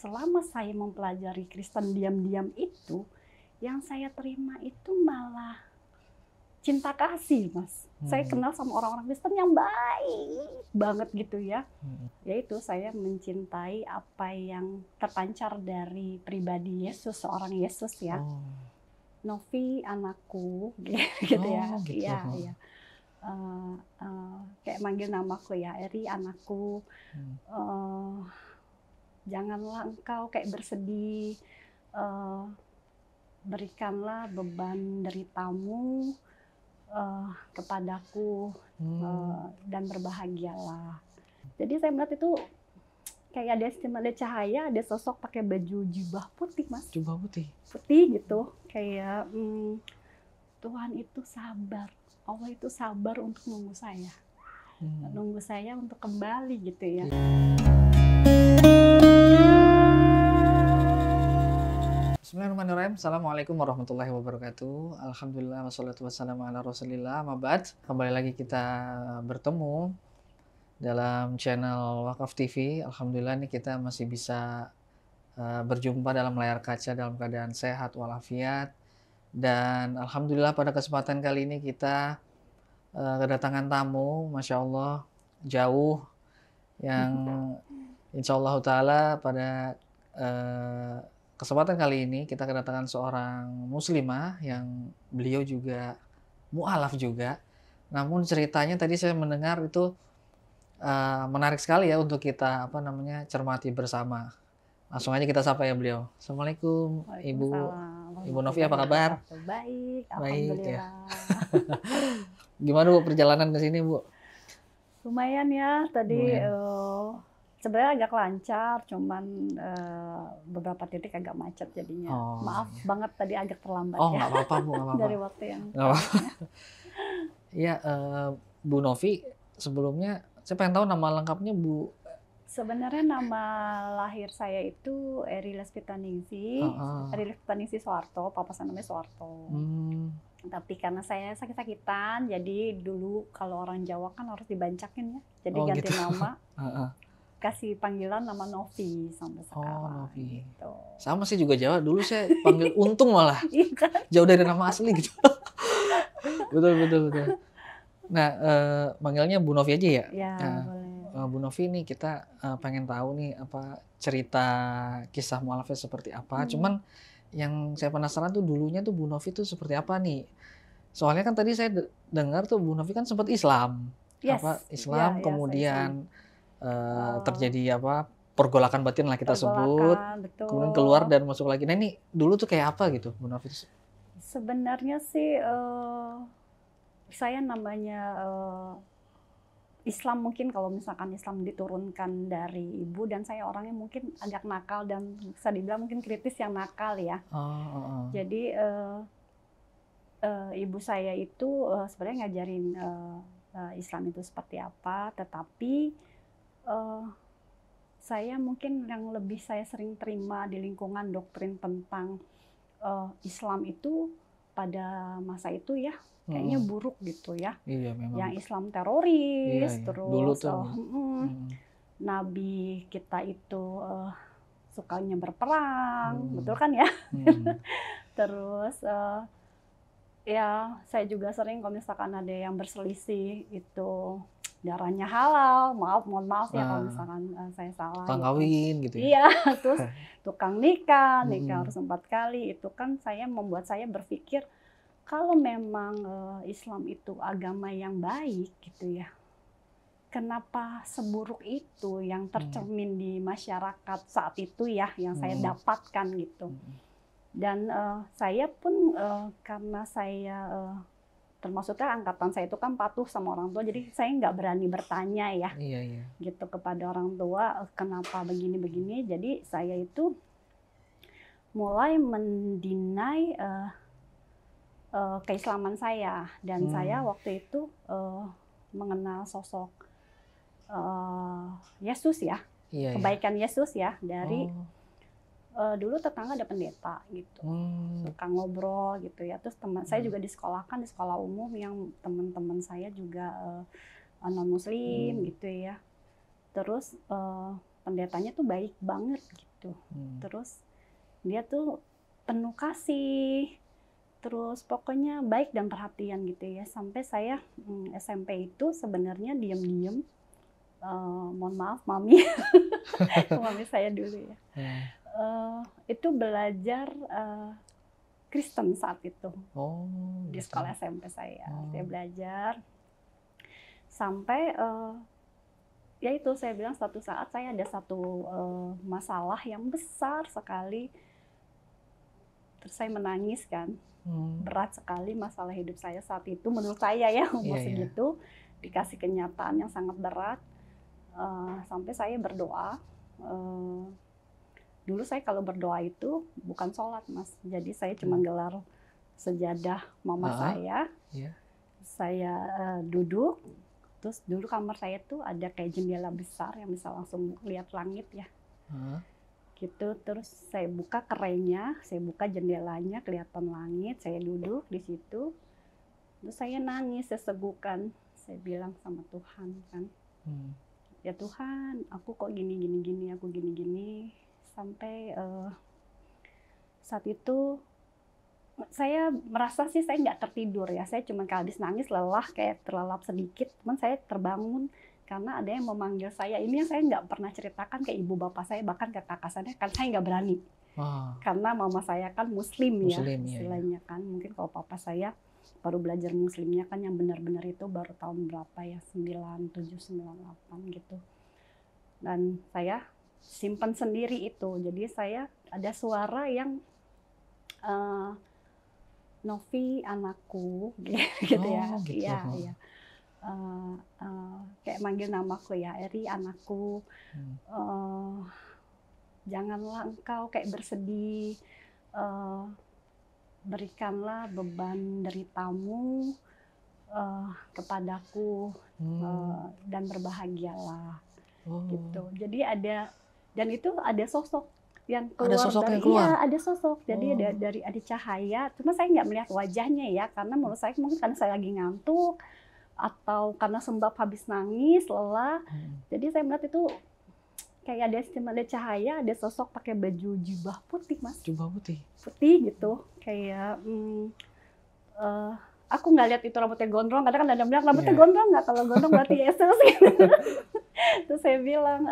selama saya mempelajari Kristen diam-diam itu, yang saya terima itu malah cinta kasih, Mas. Saya kenal sama orang-orang Kristen yang baik banget gitu ya. Yaitu saya mencintai apa yang terpancar dari pribadi Yesus, seorang Yesus ya. Novi anakku, gitu ya. Gitu. Iya, iya. Kayak manggil namaku ya, Eri anakku. Janganlah engkau kayak bersedih, berikanlah beban deritamu kepadaku dan berbahagialah. Jadi saya melihat itu kayak ada cahaya, ada sosok pakai baju jubah putih, Mas. Jubah putih. Putih gitu, kayak Tuhan itu sabar, Allah itu sabar untuk nunggu saya untuk kembali gitu ya. Bismillahirrahmanirrahim. Assalamualaikum warahmatullahi wabarakatuh. Alhamdulillah wassalatu wassalamu ala rasulillah. Mabad. Kembali lagi kita bertemu dalam channel Wakaf TV. Alhamdulillah nih kita masih bisa berjumpa dalam layar kaca dalam keadaan sehat walafiat. Dan alhamdulillah pada kesempatan kali ini kita kedatangan tamu, Masya Allah, jauh, yang insya Allah ta'ala pada kesempatan kali ini kita kedatangan seorang muslimah yang beliau juga mu'alaf juga. Namun ceritanya tadi saya mendengar itu menarik sekali ya untuk kita cermati bersama. Langsung aja kita sapa ya beliau. Assalamualaikum Ibu Novi, apa kabar? Baik, Baik ya. alhamdulillah. Gimana Bu perjalanan ke sini Bu? Lumayan ya, tadi sebenarnya agak lancar, cuman beberapa titik agak macet jadinya. Maaf banget tadi agak terlambat ya. Nggak apa-apa Bu, nggak apa-apa. Dari waktu yang Iya, Bu Novi, sebelumnya saya pengen tahu nama lengkapnya Bu. Sebenarnya nama lahir saya itu Eri Lespitaningsih, Eri Lespitaningsih Soeharto, papa saya namanya Soeharto. Tapi karena saya sakit-sakitan, jadi dulu kalau orang Jawa kan harus dibancakin ya, jadi ganti gitu. nama. Kasih panggilan nama Novi sampai sekarang. Novi. Gitu. Sama sih juga Jawa. Dulu saya panggil Untung malah. Jauh dari nama asli gitu. Betul. Nah, manggilnya Bu Novi aja ya? Ya, boleh. Bu Novi nih kita pengen tahu nih apa cerita kisah mu'alafnya seperti apa. Cuman yang saya penasaran tuh dulunya tuh Bu Novi tuh seperti apa nih? Soalnya kan tadi saya dengar tuh Bu Novi kan sempat Islam. Islam kemudian terjadi pergolakan batin lah kita sebut. Betul. Kemudian keluar dan masuk lagi. Nah ini dulu tuh kayak apa gitu Bu Novi? Sebenarnya sih saya namanya Islam, mungkin kalau misalkan Islam diturunkan dari ibu, dan saya orangnya mungkin agak nakal dan bisa dibilang mungkin kritis yang nakal ya. Jadi ibu saya itu sebenarnya ngajarin Islam itu seperti apa, tetapi saya mungkin yang lebih saya sering terima di lingkungan doktrin tentang Islam itu pada masa itu ya kayaknya buruk gitu ya. Iya, memang. Yang Islam teroris, iya. terus Dulu tuh, Nabi kita itu sukanya berperang, betul kan ya? Terus ya saya juga sering kalau misalkan ada yang berselisih itu darahnya halal, mohon maaf ya kalau misalkan saya salah. Tukang kawin gitu ya? Iya, terus tukang nikah harus 4 kali, itu kan membuat saya berpikir kalau memang Islam itu agama yang baik gitu ya, kenapa seburuk itu yang tercermin di masyarakat saat itu ya, yang saya dapatkan gitu. Dan saya pun karena saya termasuknya angkatan saya itu kan patuh sama orang tua, jadi saya nggak berani bertanya ya, gitu kepada orang tua kenapa begini-begini. Jadi saya itu mulai mendinai keislaman saya, dan saya waktu itu mengenal sosok Yesus ya, kebaikan Yesus ya dari dulu tetangga ada pendeta gitu, suka ngobrol gitu ya. Terus teman saya juga disekolahkan di sekolah umum yang teman-teman saya juga non Muslim gitu ya. Terus pendetanya tuh baik banget gitu. Terus dia tuh penuh kasih, terus pokoknya baik dan perhatian gitu ya. Sampai saya SMP itu sebenarnya diam-diam, mohon maaf mami, mami saya dulu ya, itu belajar Kristen saat itu di sekolah SMP saya. Saya belajar sampai ya itu saya bilang suatu saat saya ada satu masalah yang besar sekali. Terus saya menangis kan, berat sekali masalah hidup saya saat itu menurut saya ya, umur segitu dikasih kenyataan yang sangat berat. Sampai saya berdoa. Dulu saya kalau berdoa itu bukan sholat mas, jadi saya cuma gelar sejadah mama saya. Saya duduk, terus dulu kamar saya tuh ada kayak jendela besar yang bisa langsung lihat langit ya. Gitu, terus saya buka kerainya, saya buka jendelanya, kelihatan langit, saya duduk di situ. Terus saya nangis sesegukan, saya bilang sama Tuhan kan, ya Tuhan, aku kok gini, aku gini. Sampai saat itu saya merasa sih saya nggak tertidur ya, saya cuma habis nangis lelah, kayak terlelap sedikit, cuman saya terbangun karena ada yang memanggil saya. Ini yang saya nggak pernah ceritakan ke ibu bapak saya, bahkan ke kakak saya, kan saya nggak berani. Karena mama saya kan muslim ya, istilahnya kan. Mungkin kalau papa saya baru belajar muslimnya kan yang benar-benar itu baru tahun berapa ya, 97, 98 gitu. Dan saya simpan sendiri itu. Jadi saya ada suara yang Novi anakku gitu ya. Gitu. Iya. Kayak manggil namaku ya, Eri anakku. Janganlah engkau kayak bersedih. Berikanlah beban deritamu kepadaku dan berbahagialah. Gitu. Jadi ada, dan itu ada sosok yang keluar. Ada sosok dari, yang keluar? Iya, ada sosok. Jadi ada cahaya. Cuma saya nggak melihat wajahnya ya, karena menurut saya mungkin karena saya lagi ngantuk atau karena sebab habis nangis, lelah. Jadi saya melihat itu kayak ada cahaya, ada sosok pakai baju jubah putih mas. Jubah putih? Putih gitu. Kayak aku nggak lihat itu rambutnya gondrong. Kadang kan ada yang bilang rambutnya gondrong nggak? Kalau gondrong berarti Yesus. Gitu. Terus saya bilang,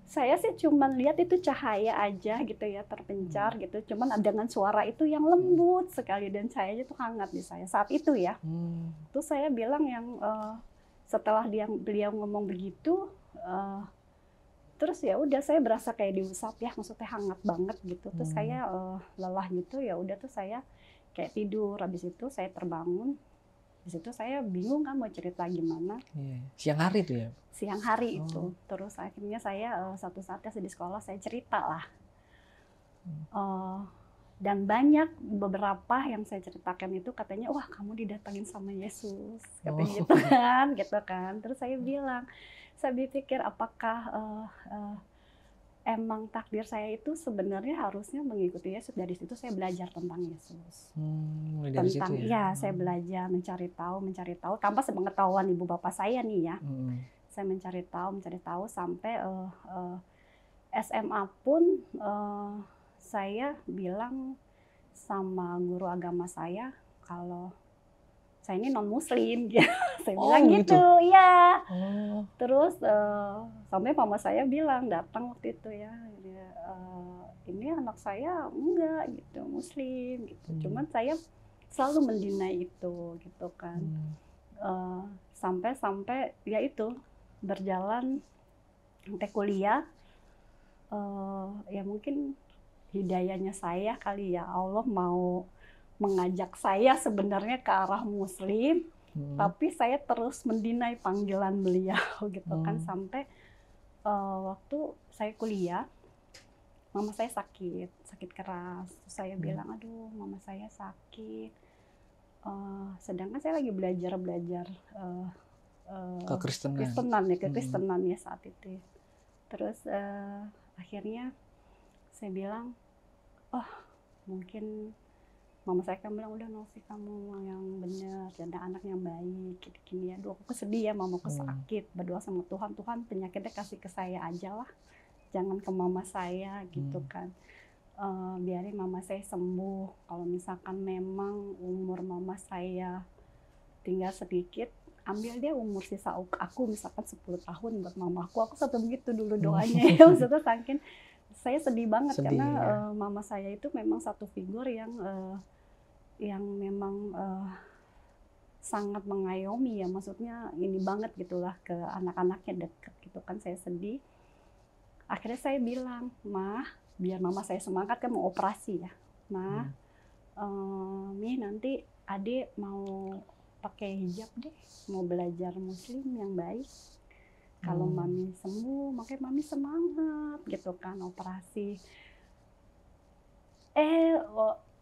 saya sih cuma lihat itu cahaya aja gitu ya, terpencar gitu. Cuman dengan suara itu yang lembut sekali dan cahayanya tuh hangat di saya saat itu ya. Terus saya bilang yang setelah beliau ngomong begitu, terus ya udah saya berasa kayak diusap ya, maksudnya hangat banget gitu. Terus saya lelah gitu, ya udah tuh saya kayak tidur. Habis itu saya terbangun. Di situ saya bingung kan mau cerita gimana. Siang hari tuh ya? Siang hari itu. Terus akhirnya saya satu saatnya di sekolah saya cerita lah. Dan banyak beberapa yang saya ceritakan itu katanya, wah kamu didatangin sama Yesus. Katanya gitu kan. Terus saya bilang, saya berpikir apakah emang takdir saya itu sebenarnya harusnya mengikuti Yesus. Dari situ saya belajar tentang Yesus. Dari situ ya? Saya belajar mencari tahu tanpa sepengetahuan ibu bapak saya nih ya. Saya mencari tahu sampai SMA pun saya bilang sama guru agama saya kalau saya ini non muslim gitu. Saya bilang gitu ya. Terus sampai mama saya bilang datang waktu itu ya, ini anak saya enggak gitu muslim gitu. Cuman saya selalu mendinai itu gitu kan. Sampai ya itu berjalan sampai kuliah. Ya mungkin hidayahnya saya kali ya, Allah mau mengajak saya sebenarnya ke arah muslim, tapi saya terus mendinai panggilan beliau gitu kan. Sampai waktu saya kuliah, mama saya sakit keras. Terus saya bilang, aduh mama saya sakit, sedangkan saya lagi belajar kekristenan ya saat itu. Terus akhirnya saya bilang, oh mungkin Mama saya kan bilang, udah Novi kamu yang benar, jadi anak yang baik, gini-gini ya. Aduh aku sedih ya, mamaku sakit, berdoa sama Tuhan, Tuhan penyakitnya kasih ke saya aja lah, jangan ke mama saya gitu kan. Biarin mama saya sembuh. Kalau misalkan memang umur mama saya tinggal sedikit, ambil dia umur sisa aku misalkan 10 tahun buat mamaku. Aku sampai begitu dulu doanya ya. Maksudnya saking saya sedih banget karena ya. mama saya itu memang satu figur yang memang sangat mengayomi ya, maksudnya ini banget gitulah ke anak-anaknya, deket gitu kan. Saya sedih. Akhirnya saya bilang, "Mah, biar mama saya semangat kan mau operasi ya. Mah, Mi nanti adik mau pakai hijab deh, mau belajar muslim yang baik. Kalau mami sembuh, makanya mami semangat gitu kan operasi."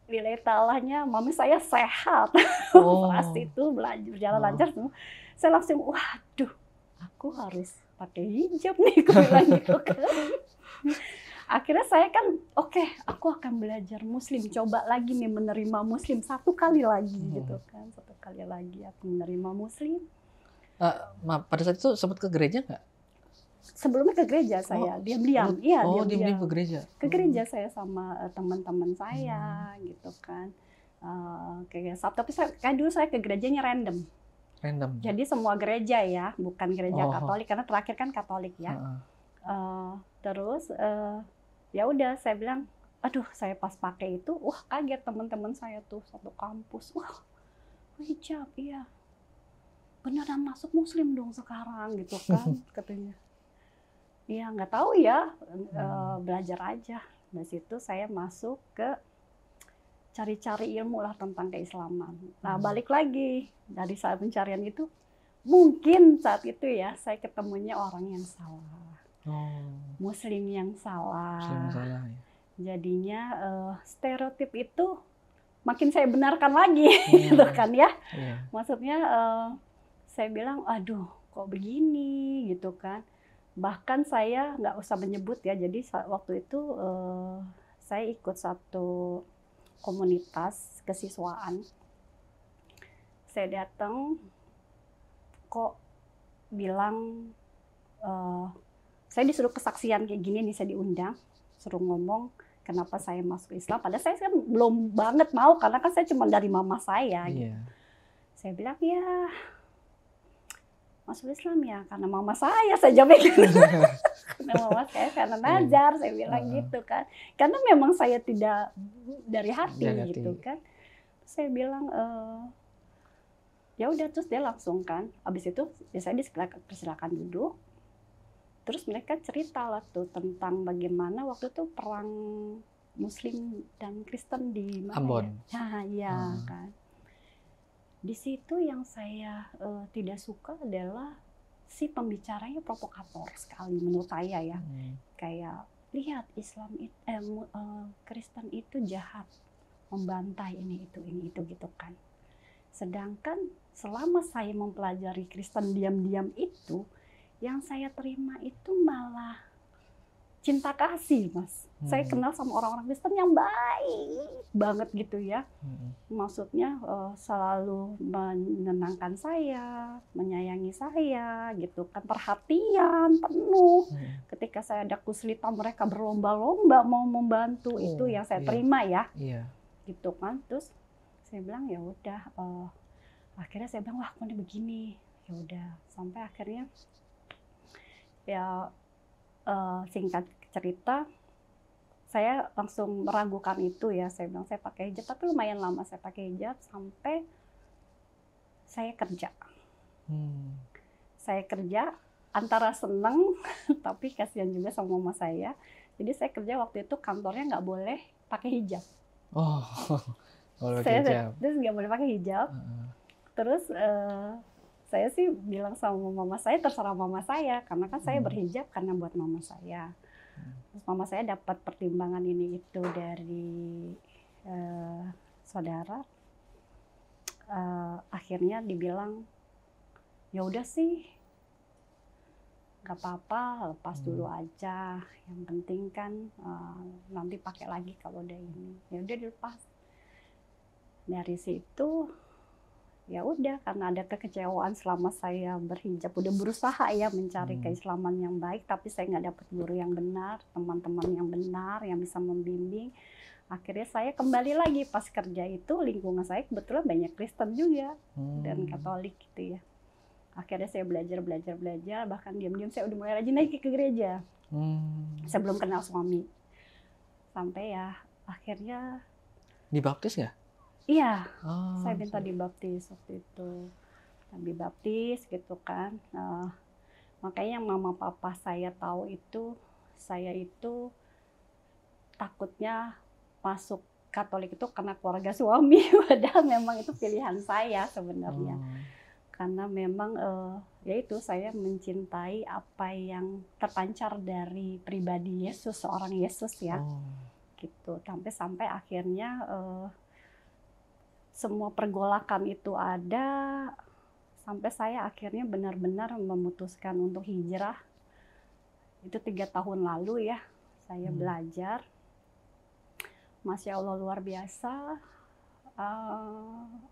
Nilai talahnya mami saya sehat. Operasi itu berjalan lancar semua. Saya langsung, waduh, aku harus pakai hijab nih, aku bilang gitu kan. Akhirnya saya kan, oke, aku akan belajar muslim, coba lagi nih menerima muslim satu kali lagi gitu kan, satu kali lagi aku menerima muslim. Pada saat itu sempat ke gereja nggak? Sebelumnya ke gereja saya, diam-diam, diam-diam ke gereja. Ke gereja saya sama teman-teman saya gitu kan. Kayak tapi dulu saya ke gerejanya random. Jadi semua gereja ya, bukan gereja Katolik, karena terakhir kan Katolik ya. Terus ya udah saya bilang, aduh saya pas pakai itu, wah kaget teman-teman saya tuh satu kampus, wah hijab, iya beneran masuk muslim dong sekarang gitu kan katanya. Iya nggak tahu ya, belajar aja. Dari situ saya masuk ke cari-cari ilmu lah tentang keislaman. Nah balik lagi dari saat pencarian itu, mungkin saat itu ya saya ketemunya orang yang salah. Muslim yang salah. Ya. Jadinya stereotip itu makin saya benarkan lagi, gitu kan ya. Maksudnya saya bilang, aduh kok begini gitu kan. Bahkan saya nggak usah menyebut ya. Jadi waktu itu saya ikut satu komunitas kesiswaan. Saya datang, kok bilang saya disuruh kesaksian kayak gini nih, saya diundang, suruh ngomong kenapa saya masuk Islam. Padahal saya kan belum banget mau, karena kan saya cuma dari mama saya. Gitu. Saya bilang ya masuk Islam ya karena mama saya jawab gitu. Karena mama saya, karena Nazar, saya bilang gitu kan. Karena memang saya tidak dari hati gitu kan. Saya bilang ya udah, terus dia langsung kan. Abis itu ya saya dipersilakan duduk. Terus mereka cerita lah tuh tentang bagaimana waktu itu perang Muslim dan Kristen di Ambon. Ya kan. Di situ yang saya tidak suka adalah si pembicaranya provokator sekali menurut saya ya. Kayak lihat Islam Kristen itu jahat, membantai ini itu gitu kan. Sedangkan selama saya mempelajari Kristen diam-diam itu, yang saya terima itu malah cinta kasih, Mas. Saya kenal sama orang-orang Kristen yang baik banget gitu ya. Maksudnya selalu menenangkan saya, menyayangi saya gitu kan, perhatian penuh. Ketika saya ada kesulitan mereka berlomba-lomba mau membantu, itu yang saya terima ya. Gitu kan. Terus saya bilang ya udah, akhirnya saya bilang wah kok ini begini. Ya udah, sampai akhirnya ya singkat cerita saya langsung meragukan itu ya. Saya bilang saya pakai hijab, tapi lumayan lama saya pakai hijab sampai saya kerja. Saya kerja antara seneng tapi kasihan juga sama mama saya. Jadi saya kerja waktu itu kantornya nggak boleh pakai hijab. Terus nggak boleh pakai hijab. Terus saya sih bilang sama mama saya, terserah mama saya, karena kan saya berhijab karena buat mama saya. Terus mama saya dapat pertimbangan ini itu dari saudara. Akhirnya dibilang, ya udah sih, nggak apa-apa, lepas dulu aja. Yang penting kan nanti pakai lagi kalau udah ini. Ya udah dilepas. Dari situ ya udah, karena ada kekecewaan selama saya berhijab, udah berusaha ya mencari keislaman yang baik, tapi saya nggak dapat guru yang benar, teman-teman yang benar yang bisa membimbing. Akhirnya saya kembali lagi pas kerja itu, lingkungan saya kebetulan banyak Kristen juga dan Katolik gitu ya. Akhirnya saya belajar, bahkan diam-diam saya udah mulai rajin lagi ke gereja. Saya belum kenal suami. Sampai ya akhirnya dibaptis nggak? Iya, saya minta dibaptis waktu itu. Dibaptis gitu kan. Makanya yang mama papa saya tahu itu, saya itu takutnya masuk Katolik itu karena keluarga suami. Padahal memang itu pilihan saya sebenarnya. Karena memang ya itu, saya mencintai apa yang terpancar dari pribadi Yesus, seorang Yesus ya. Gitu. Sampai akhirnya semua pergolakan itu ada, sampai saya akhirnya benar-benar memutuskan untuk hijrah. Itu 3 tahun lalu ya, saya belajar. Masya Allah luar biasa.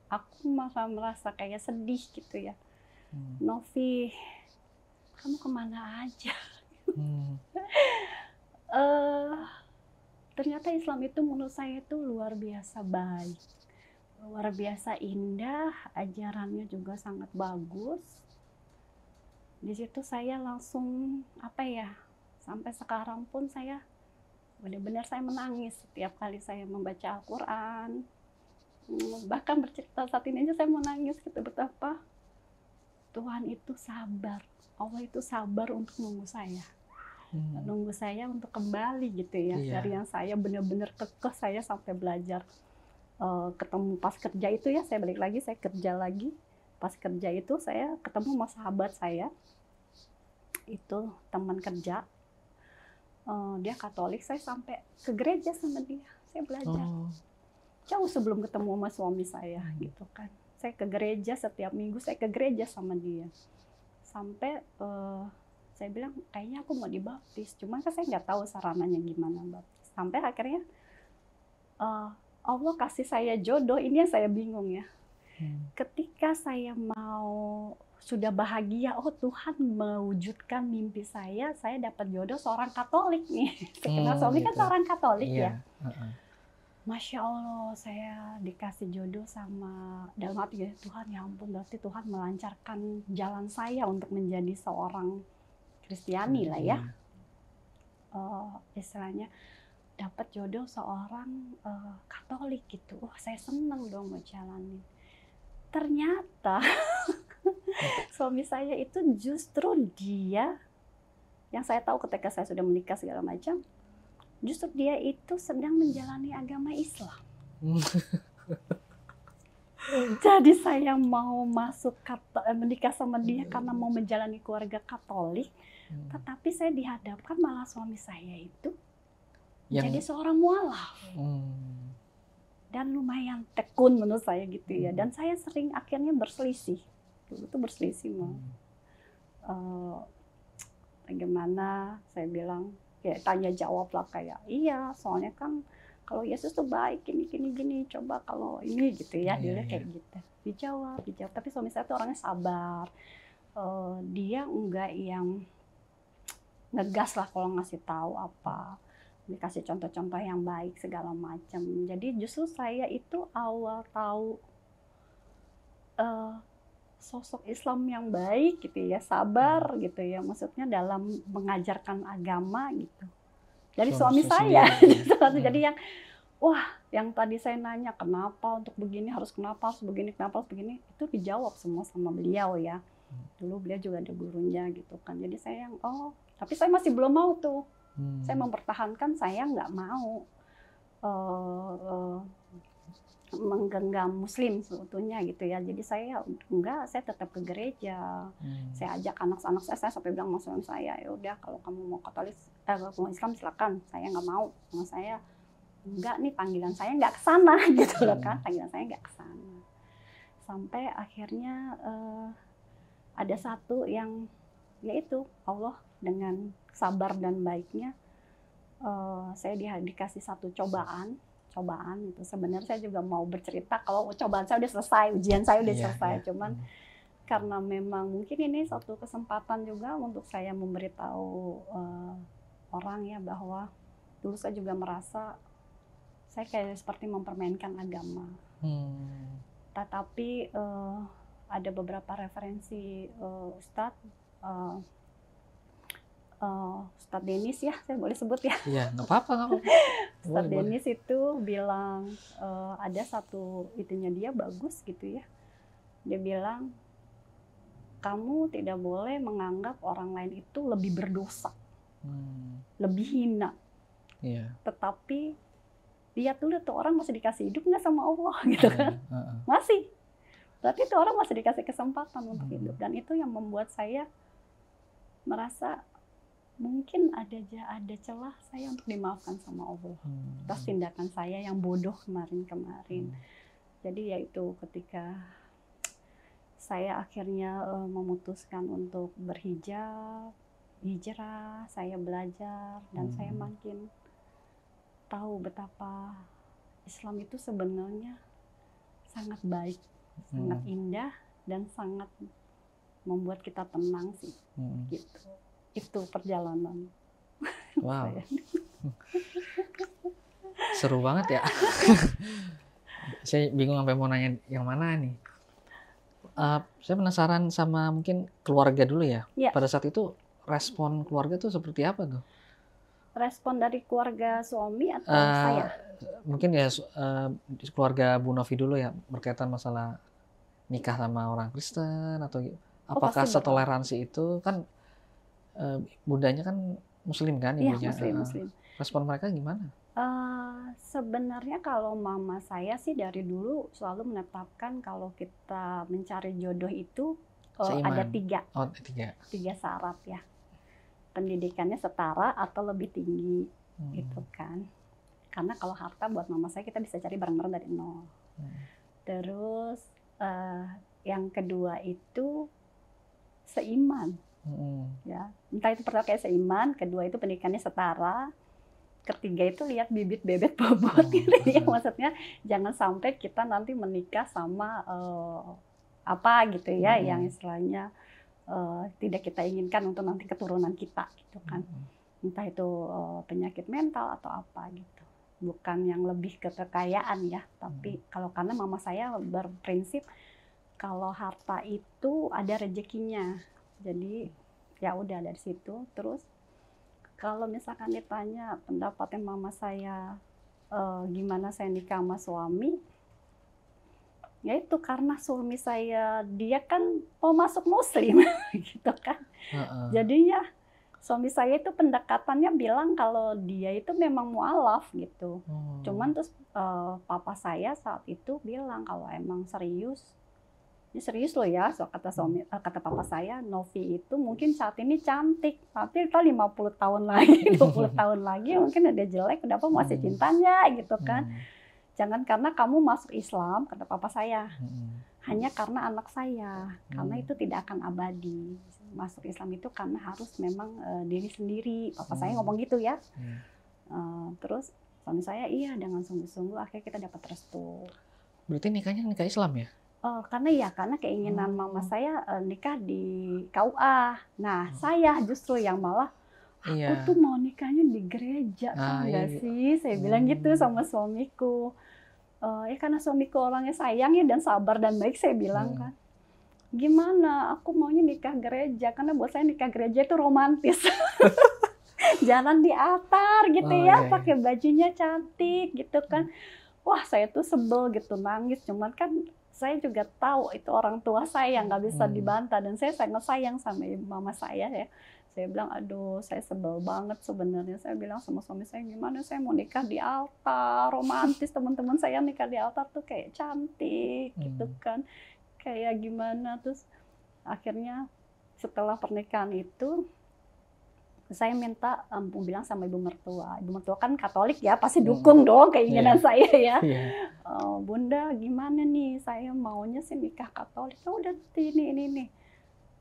Aku malah merasa kayak sedih gitu ya. Novi, kamu kemana aja? Ternyata Islam itu menurut saya itu luar biasa baik. Luar biasa indah, ajarannya juga sangat bagus. Di situ saya langsung sampai sekarang pun saya benar-benar saya menangis setiap kali saya membaca Al-Quran. Bahkan bercerita saat ini aja saya menangis gitu, betapa Tuhan itu sabar, Allah itu sabar untuk nunggu saya. Nunggu saya untuk kembali gitu ya. Dari yang saya benar-benar kekeh, saya sampai belajar. Ketemu pas kerja itu ya, saya balik lagi, saya kerja lagi. Pas kerja itu saya ketemu sama sahabat saya, itu teman kerja, dia Katolik. Saya sampai ke gereja sama dia, saya belajar. Jauh sebelum ketemu sama suami saya gitu kan. Saya ke gereja setiap minggu, saya ke gereja sama dia. Sampai saya bilang kayaknya aku mau dibaptis, cuma kan saya nggak tahu sarananya gimana baptis. Sampai akhirnya Allah kasih saya jodoh, ini yang saya bingung ya. Ketika saya sudah bahagia, Tuhan mewujudkan mimpi saya dapat jodoh seorang Katolik nih. Karena suami kan seorang Katolik ya. Masya Allah, saya dikasih jodoh sama, dalam hati ya, Tuhan ya ampun, berarti Tuhan melancarkan jalan saya untuk menjadi seorang Kristiani lah ya. Istilahnya dapat jodoh seorang Katolik gitu. Wah, saya senang dong mau jalanin. Ternyata suami saya itu justru dia, yang saya tahu ketika saya sudah menikah segala macam, justru dia itu sedang menjalani agama Islam. Jadi saya mau menikah sama dia karena mau menjalani keluarga Katolik, tetapi saya dihadapkan malah suami saya itu jadi seorang mualaf. Dan lumayan tekun menurut saya gitu ya. Dan saya sering akhirnya berselisih. Dulu tuh berselisih bagaimana, saya bilang ya tanya jawab lah kayak iya, soalnya kan kalau Yesus tuh baik gini, coba kalau ini gitu ya, dia kayak gitu. Dijawab. Tapi suami saya tuh orangnya sabar. Dia enggak yang ngegas lah kalau ngasih tahu apa. Dikasih contoh-contoh yang baik segala macam. Jadi justru saya itu awal tahu sosok Islam yang baik gitu ya, sabar gitu ya, maksudnya dalam mengajarkan agama gitu. Dari suami saya. Jadi yang yang tadi saya nanya kenapa untuk begini harus begini, itu dijawab semua sama beliau ya. Dulu beliau juga ada gurunya gitu kan. Jadi saya yang tapi saya masih belum mau tuh. Saya mempertahankan, saya nggak mau menggenggam Muslim sebetulnya gitu ya. Jadi saya saya tetap ke gereja. Saya ajak anak-anak saya sampai bilang sama suami saya, ya udah kalau kamu mau Katolik, mau Islam silakan. Saya nggak mau, sama saya enggak nih, panggilan saya nggak ke sana gitu loh kan. Panggilan saya nggak ke sana. Sampai akhirnya ada satu yang yaitu Allah dengan sabar dan baiknya saya dikasih satu cobaan cobaan itu. Sebenarnya saya juga mau bercerita kalau cobaan saya udah selesai, ujian saya udah selesai. Cuman karena memang mungkin ini satu kesempatan juga untuk saya memberitahu orang ya bahwa dulu saya juga merasa saya kayak seperti mempermainkan agama. Tetapi ada beberapa referensi Ustadz Denis ya, saya boleh sebut ya? Iya, nggak apa-apa. Ustadz Denis itu bilang ada satu itunya dia bagus gitu ya. Dia bilang kamu tidak boleh menganggap orang lain itu lebih berdosa, lebih hina. Tetapi lihat dulu tuh orang masih dikasih hidup nggak sama Allah gitu kan? Masih. Berarti itu orang masih dikasih kesempatan untuk hidup, dan itu yang membuat saya merasa mungkin ada celah saya untuk dimaafkan sama Allah atas tindakan saya yang bodoh kemarin. Jadi yaitu ketika saya akhirnya memutuskan untuk berhijab, hijrah, saya belajar, dan saya makin tahu betapa Islam itu sebenarnya sangat baik, sangat indah, dan sangat membuat kita tenang sih. Gitu. Itu perjalanan. Wow. Seru banget ya. Saya bingung sampai mau nanya yang mana nih. Saya penasaran sama mungkin keluarga dulu ya. Pada saat itu respon keluarga tuh seperti apa tuh? Respon dari keluarga suami atau saya? Mungkin ya keluarga Bu Novi dulu ya, berkaitan masalah nikah sama orang Kristen atau apakah setoleransi itu kan bundanya kan Muslim kan, ibunya. Iya, Muslim. Respon mereka gimana? Sebenarnya kalau mama saya sih dari dulu selalu menetapkan kalau kita mencari jodoh itu ada tiga syarat ya. Pendidikannya setara atau lebih tinggi, gitu kan. Karena kalau harta buat mama saya kita bisa cari bareng-bareng dari nol. Terus yang kedua itu seiman. Ya, entah itu pertama kayak seiman, kedua itu pendidikannya setara, ketiga itu lihat bibit bebet bobot gitu ya. Maksudnya jangan sampai kita nanti menikah sama apa gitu ya, yang istilahnya tidak kita inginkan untuk nanti keturunan kita gitu kan. Entah itu penyakit mental atau apa gitu. Bukan yang lebih ke kekayaan ya, tapi kalau karena mama saya berprinsip kalau harta itu ada rezekinya. Jadi ya udah dari situ. Terus kalau misalkan ditanya pendapatnya mama saya gimana saya nikah sama suami, ya itu karena suami saya dia kan mau masuk Muslim gitu kan. Jadinya suami saya itu pendekatannya bilang kalau dia itu memang mualaf gitu. Cuman terus papa saya saat itu bilang kalau emang serius, ini serius loh ya, so kata papa saya, Novi itu mungkin saat ini cantik, tapi kalau 50 tahun lagi, 20 tahun lagi mungkin ada jelek, kenapa masih cintanya gitu kan. Jangan karena kamu masuk Islam, kata papa saya, hanya karena anak saya, karena itu tidak akan abadi. Masuk Islam itu karena harus memang diri sendiri, papa saya ngomong gitu ya. Terus suami saya iya dengan sungguh-sungguh akhirnya kita dapat restu. Berarti nikahnya nikah Islam ya? Karena keinginan mama saya nikah di KUA. Nah, saya justru yang malah aku tuh mau nikahnya di gereja, tau nggak sih? Saya bilang gitu sama suamiku. Ya karena suamiku orangnya sayang ya dan sabar dan baik, saya bilang kan. Gimana? Aku maunya nikah gereja karena buat saya nikah gereja itu romantis. Jalan di altar gitu pakai bajunya cantik gitu kan. Wah, saya tuh sebel gitu, nangis. Cuman kan saya juga tahu itu orang tua saya nggak bisa dibantah, dan saya sangat sayang sama mama saya ya. Saya bilang, aduh saya sebel banget sebenarnya. Saya bilang sama suami saya, gimana saya mau nikah di altar, romantis, teman-teman saya nikah di altar tuh kayak cantik gitu kan. Kayak gimana, terus akhirnya setelah pernikahan itu, saya minta bilang sama ibu mertua kan Katolik ya, pasti dukung dong keinginan saya ya. Bunda gimana nih, saya maunya sih nikah Katolik. Udah ini nih.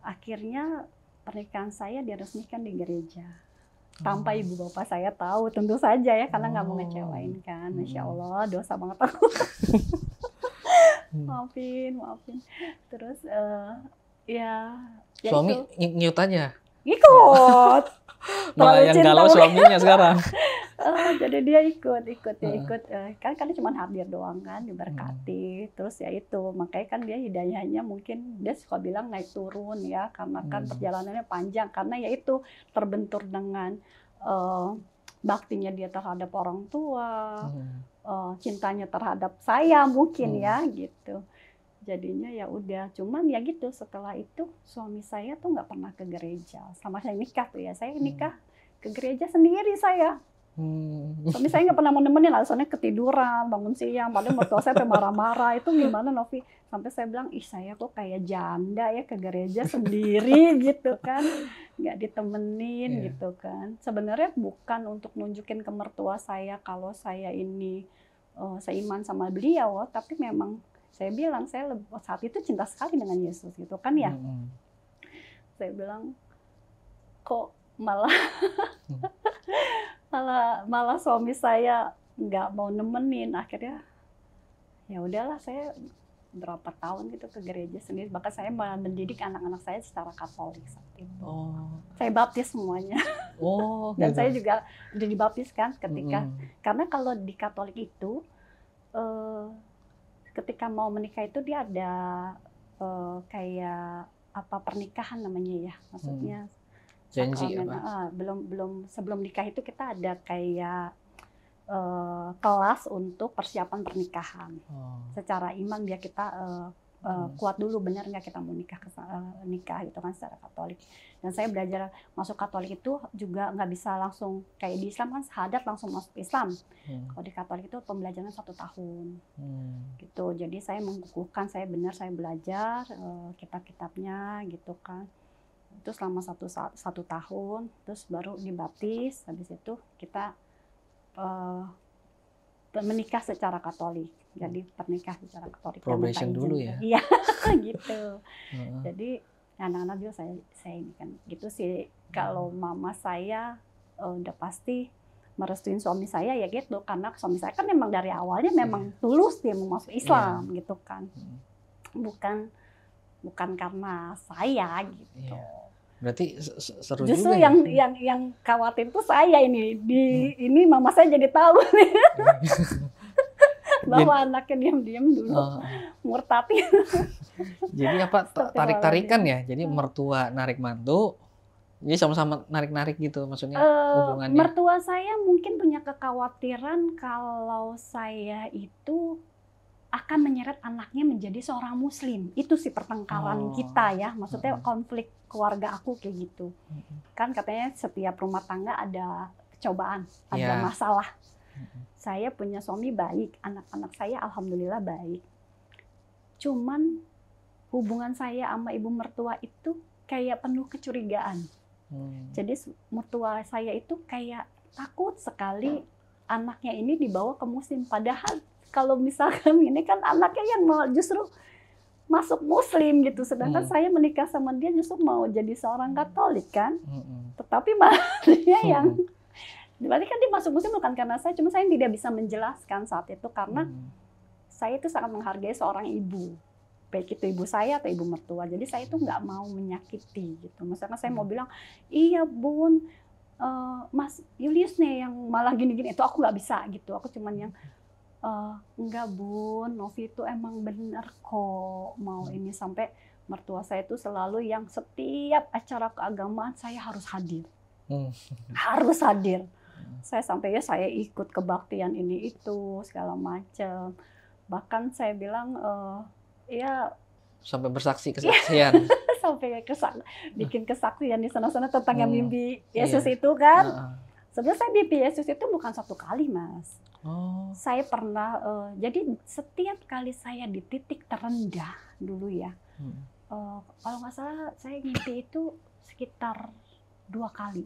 Akhirnya pernikahan saya diresmikan di gereja. tanpa ibu bapak saya tahu, tentu saja ya, karena nggak mau Oh. ngecewain kan. Masya Mm-mm. Allah, dosa banget aku. Hmm. Maafin. Terus ya Suami itu nyut aja. ikut. Malah Terlalu yang cinta galau mungkin. suaminya sekarang. Jadi dia ikut Heeh. kan cuma hadir doang kan, diberkati. Terus ya itu, makanya kan dia hidayahnya mungkin dia suka bilang naik turun ya, karena kan perjalanannya panjang, karena ya itu terbentur dengan baktinya dia terhadap orang tua, cintanya terhadap saya mungkin ya gitu. Jadinya ya udah, cuman ya gitu, setelah itu suami saya tuh nggak pernah ke gereja. Sama saya nikah tuh ya, saya nikah ke gereja sendiri saya. Suami saya nggak pernah mau nemenin, alasannya ketiduran, bangun siang, padahal mertua saya tuh marah-marah. Itu gimana Novi? Sampai saya bilang, ih saya kok kayak janda ya ke gereja sendiri gitu kan, nggak ditemenin gitu kan. Sebenarnya bukan untuk nunjukin ke mertua saya kalau saya ini seiman sama beliau, tapi memang saya bilang saya saat itu cinta sekali dengan Yesus gitu kan ya. Saya bilang kok malah malah suami saya nggak mau nemenin. Akhirnya ya udahlah, saya berapa tahun gitu ke gereja sendiri, bahkan saya mendidik anak-anak saya secara Katolik saat itu. Saya baptis semuanya. Dan Gitu. saya juga udah dibaptis kan ketika karena kalau di Katolik itu ketika mau menikah itu dia ada kayak apa pernikahan namanya ya, maksudnya janji sakramen. apa? Belum sebelum nikah itu kita ada kayak kelas untuk persiapan pernikahan. Secara iman biar kita kuat dulu, benar nggak kita mau nikah gitu kan secara Katolik. Dan saya belajar masuk Katolik itu juga nggak bisa langsung kayak di Islam kan syahadat langsung masuk Islam. Kalau di Katolik itu pembelajaran 1 tahun gitu. Jadi saya mengukuhkan, saya belajar kitab-kitabnya gitu kan. Itu selama satu tahun, terus baru dibaptis. Habis itu kita menikah secara Katolik. Jadi pernikahan secara Katolik. Probation dulu ya? Iya, gitu. Jadi anak-anak juga saya ini kan gitu sih. Kalau mama saya udah pasti merestuin suami saya ya gitu, karena suami saya kan memang dari awalnya memang tulus dia mau masuk Islam gitu kan. Bukan karena saya gitu. Berarti seru justru juga yang khawatir itu saya ini ini mama saya jadi tahu nih bahwa anaknya diam-diam dulu murtad. Jadi apa tarik-tarikan ya? Jadi mertua narik mantu, jadi sama-sama narik-narik gitu maksudnya hubungannya. Mertua saya mungkin punya kekhawatiran kalau saya itu akan menyeret anaknya menjadi seorang muslim. Itu sih pertengkaran kita ya, maksudnya konflik keluarga aku kayak gitu. Kan katanya setiap rumah tangga ada cobaan, ada masalah. Saya punya suami baik, anak-anak saya alhamdulillah baik. Cuman hubungan saya sama ibu mertua itu kayak penuh kecurigaan. Jadi mertua saya itu kayak takut sekali anaknya ini dibawa ke muslim. Padahal kalau misalkan ini kan anaknya yang mau justru masuk muslim gitu. Sedangkan saya menikah sama dia justru mau jadi seorang Katolik kan. Tetapi malah dia yang berarti kan dia masuk muslim bukan karena saya, cuma saya tidak bisa menjelaskan saat itu karena saya itu sangat menghargai seorang ibu, baik itu ibu saya atau ibu mertua. Jadi saya itu nggak mau menyakiti gitu. Misalkan saya mau bilang, iya bun, Mas Julius nih yang malah gini-gini, itu aku nggak bisa gitu. Aku cuman yang enggak bun, Novi itu emang bener kok mau ini. Sampai mertua saya itu selalu yang setiap acara keagamaan saya harus hadir. Harus hadir. Saya sampai ya saya ikut kebaktian ini itu segala macam. Bahkan saya bilang ya sampai bersaksi kesaksian. Sampai bikin kesaksian di sana-sana tentang yang mimpi Yesus itu kan. Sebenarnya saya mimpi Yesus itu bukan 1 kali, Mas. Saya pernah jadi setiap kali saya di titik terendah dulu ya. Kalau nggak salah saya mimpi itu sekitar 2 kali.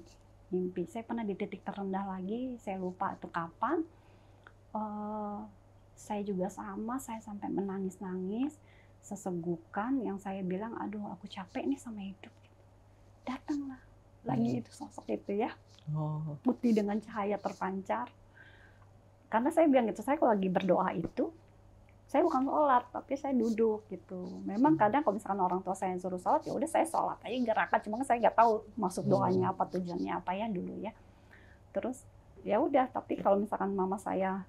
Mimpi. Saya pernah di titik terendah lagi, saya lupa itu kapan. Saya juga sama, saya sampai menangis-nangis, sesegukan yang saya bilang, aduh aku capek nih sama hidup. Datanglah lagi itu sosok itu ya. Oh. putih dengan cahaya terpancar. Karena saya bilang gitu, saya kalau lagi berdoa itu, saya bukan sholat, tapi saya duduk gitu. Memang kadang kalau misalkan orang tua saya suruh sholat, ya udah saya sholat aja gerakan. Cuma saya nggak tahu maksud doanya apa, tujuannya apa ya dulu ya. Terus ya udah, tapi kalau misalkan mama saya,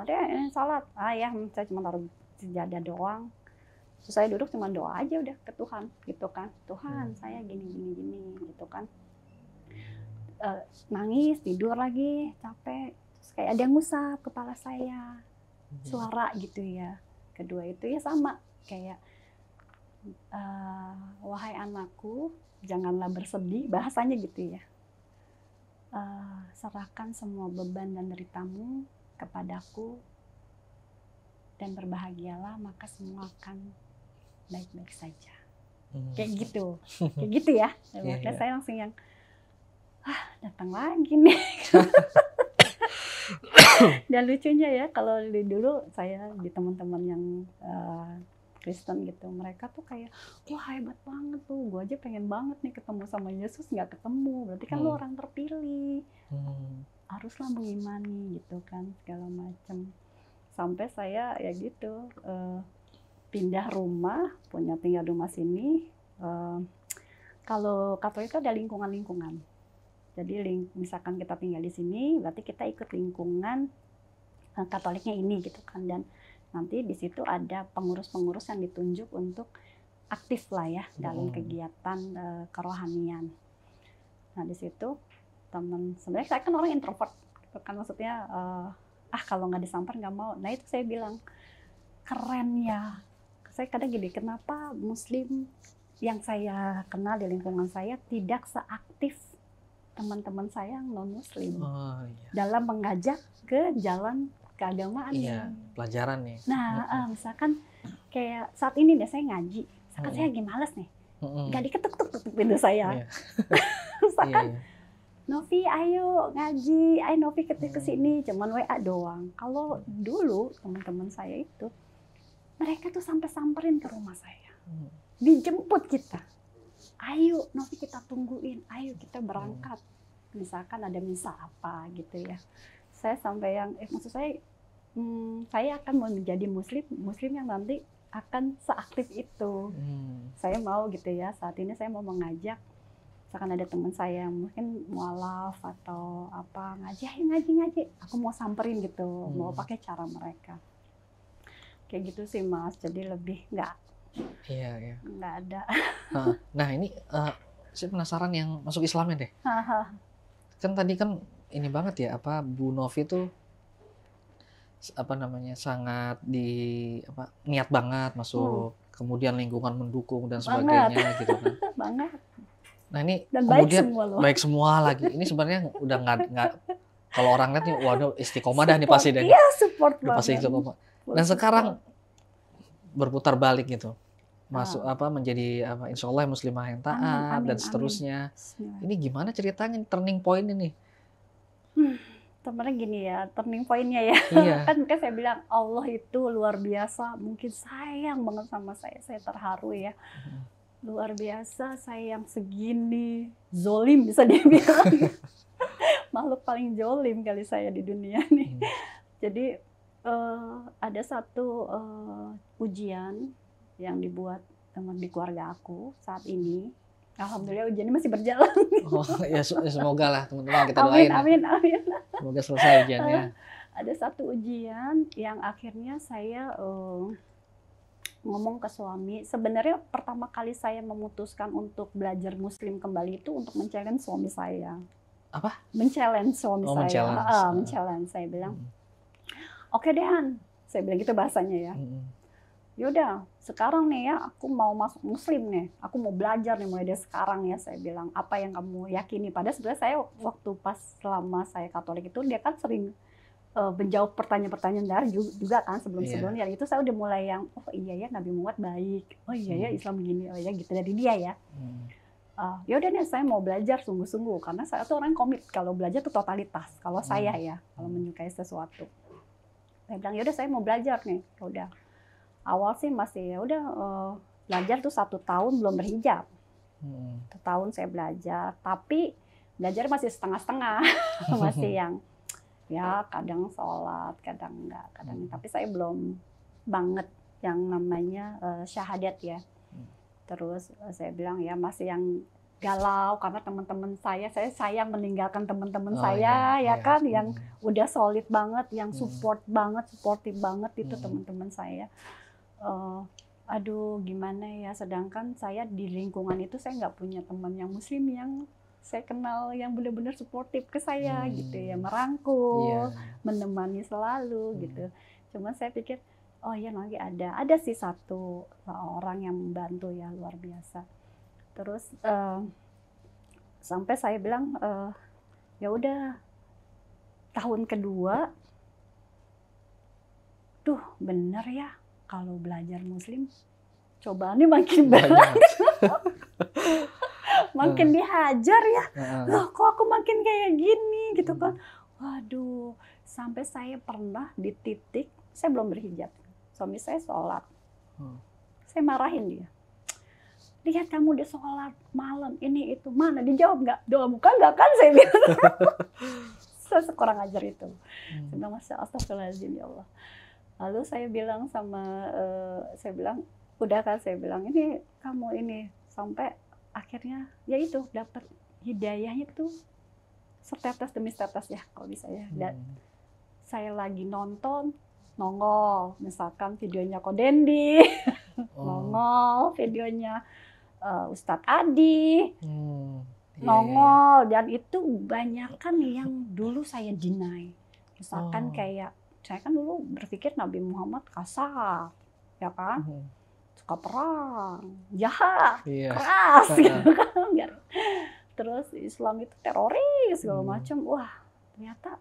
deh ini sholat, ya saya cuma taruh sejadah doang. Terus saya duduk cuma doa aja udah ke Tuhan gitu kan. Tuhan saya gini gitu kan. Nangis, tidur lagi, capek. Terus kayak ada yang ngusap kepala saya, suara gitu ya. Kedua itu ya sama kayak wahai anakku, janganlah bersedih, bahasanya gitu ya. Serahkan semua beban dan deritamu kepadaku dan berbahagialah, maka semua akan baik-baik saja. Kayak gitu ya. Makanya saya langsung yang datang lagi nih. Dan lucunya ya, kalau dulu saya di teman-teman yang Kristen gitu, mereka tuh kayak, wah hebat banget tuh, gue aja pengen banget nih ketemu sama Yesus, nggak ketemu, berarti kan lu orang terpilih, haruslah mengimani gitu kan, segala macam. Sampai saya ya gitu, pindah rumah, punya tinggal di rumah sini. Kalau Katolik itu ada lingkungan-lingkungan. Jadi misalkan kita tinggal di sini, berarti kita ikut lingkungan Katoliknya ini gitu kan. Dan nanti di situ ada pengurus-pengurus yang ditunjuk untuk aktif lah ya dalam kegiatan kerohanian. Nah di situ sebenarnya saya kan orang introvert, gitu kan, maksudnya kalau nggak disamper nggak mau. Nah itu saya bilang keren ya. Saya kadang gini, kenapa Muslim yang saya kenal di lingkungan saya tidak seaktif teman-teman saya yang non-Muslim dalam mengajak ke jalan keagamaan. Iya, pelajaran nih. Nah, misalkan kayak saat ini deh saya ngaji, misalkan saya lagi males nih, nggak diketuk-tuk pintu saya. Misalkan, Novi ayo ngaji, ayo Novi ketik ke sini, cuman WA doang. Kalau dulu teman-teman saya itu, mereka tuh sampai samperin ke rumah saya, dijemput kita. Ayo Novi kita tungguin, ayo kita berangkat. Misalkan ada misa apa gitu ya. Saya sampai yang, maksud saya akan menjadi muslim yang nanti akan seaktif itu. Saya mau gitu ya, saat ini saya mau mengajak, misalkan ada teman saya yang mungkin mualaf atau apa, ngaji, aku mau samperin gitu, mau pakai cara mereka. Kayak gitu sih Mas, jadi lebih nggak ada. Nah ini saya penasaran yang masuk Islamnya deh. Kan tadi kan ini banget ya, Bu Novi tuh sangat niat banget masuk, kemudian lingkungan mendukung dan sebagainya gitu kan. Banget. Nah ini dan kemudian baik semua lagi. Ini sebenarnya udah nggak kalau orang lihat nih, waduh istiqomah dah nih pasti deh. Iya, support banget. Pasti istiqomah. Dan sekarang berputar balik gitu, masuk menjadi insya Allah muslimah yang taat dan seterusnya. Ini gimana ceritanya turning point ini? Sebenarnya gini ya, turning point-nya ya. Kan saya bilang Allah itu luar biasa, mungkin sayang banget sama saya terharu ya. Luar biasa, sayang segini, zolim bisa dibilang. Makhluk paling zolim kali saya di dunia nih. Jadi ada satu ujian yang dibuat teman di keluarga aku saat ini. Alhamdulillah ujiannya masih berjalan. Ya semoga lah teman-teman, kita doain. Amin. Semoga selesai ujiannya. Ada satu ujian yang akhirnya saya ngomong ke suami. Sebenarnya pertama kali saya memutuskan untuk belajar Muslim kembali itu untuk men-challenge suami saya. Apa? Men-challenge suami saya. Men-challenge. Saya bilang, oke deh Han, saya bilang gitu bahasanya ya. Yaudah, sekarang nih ya, aku mau masuk Muslim nih. Aku mau belajar nih mulai dari sekarang ya. Saya bilang, apa yang kamu yakini? Padahal sebenarnya saya waktu pas selama saya Katolik itu, dia kan sering menjawab pertanyaan-pertanyaan dari juga kan sebelum-sebelumnya. Itu saya udah mulai yang, oh iya ya Nabi Muhammad baik. Oh iya ya Islam begini. Oh iya gitu dari dia ya. Yaudah nih saya mau belajar sungguh-sungguh. Karena saya tuh orang komit. Kalau belajar tuh totalitas. Kalau saya ya, kalau menyukai sesuatu. Saya bilang, yaudah saya mau belajar nih. Udah. Awal sih masih ya udah belajar tuh 1 tahun belum berhijab. 1 tahun saya belajar, tapi belajar masih setengah-setengah, masih yang ya kadang sholat, kadang enggak, kadang. Tapi saya belum banget yang namanya syahadat ya. Terus saya bilang ya masih yang galau karena teman-teman saya sayang meninggalkan teman-teman saya ya kan yang udah solid banget, yang support banget, suportif banget itu teman-teman saya. Aduh gimana ya, sedangkan saya di lingkungan itu saya nggak punya teman yang muslim yang saya kenal yang benar-benar suportif ke saya gitu ya, merangkul, menemani selalu gitu. Cuma saya pikir oh ya lagi ada sih satu orang yang membantu ya luar biasa. Terus sampai saya bilang ya udah tahun kedua, tuh bener ya kalau belajar muslim cobaannya makin berat, makin dihajar ya. Loh kok aku makin kayak gini gitu kan. Waduh, sampai saya pernah di titik saya belum berhijab. Suami saya sholat. Saya marahin dia. Lihat kamu udah sholat malam, ini itu. Mana dijawab nggak? Doa muka nggak kan? Saya bilang. Saya sekurang ajar itu. Saya bilang, Masya Astagfirullahaladzim ya Allah. Lalu saya bilang sama, saya bilang, udah kan saya bilang, ini kamu ini. Sampai akhirnya, ya itu, dapat hidayahnya tuh setetes demi setetes ya, kalau bisa ya. Dan saya lagi nonton, nongol, misalkan videonya Ko Dendi, nongol videonya Ustadz Adi, nongol, dan itu banyak kan yang dulu saya deny. Misalkan kayak, saya kan dulu berpikir Nabi Muhammad kasar, ya kan, suka perang, jahat, keras, gitu kan. Terus Islam itu teroris, segala macam. Wah, ternyata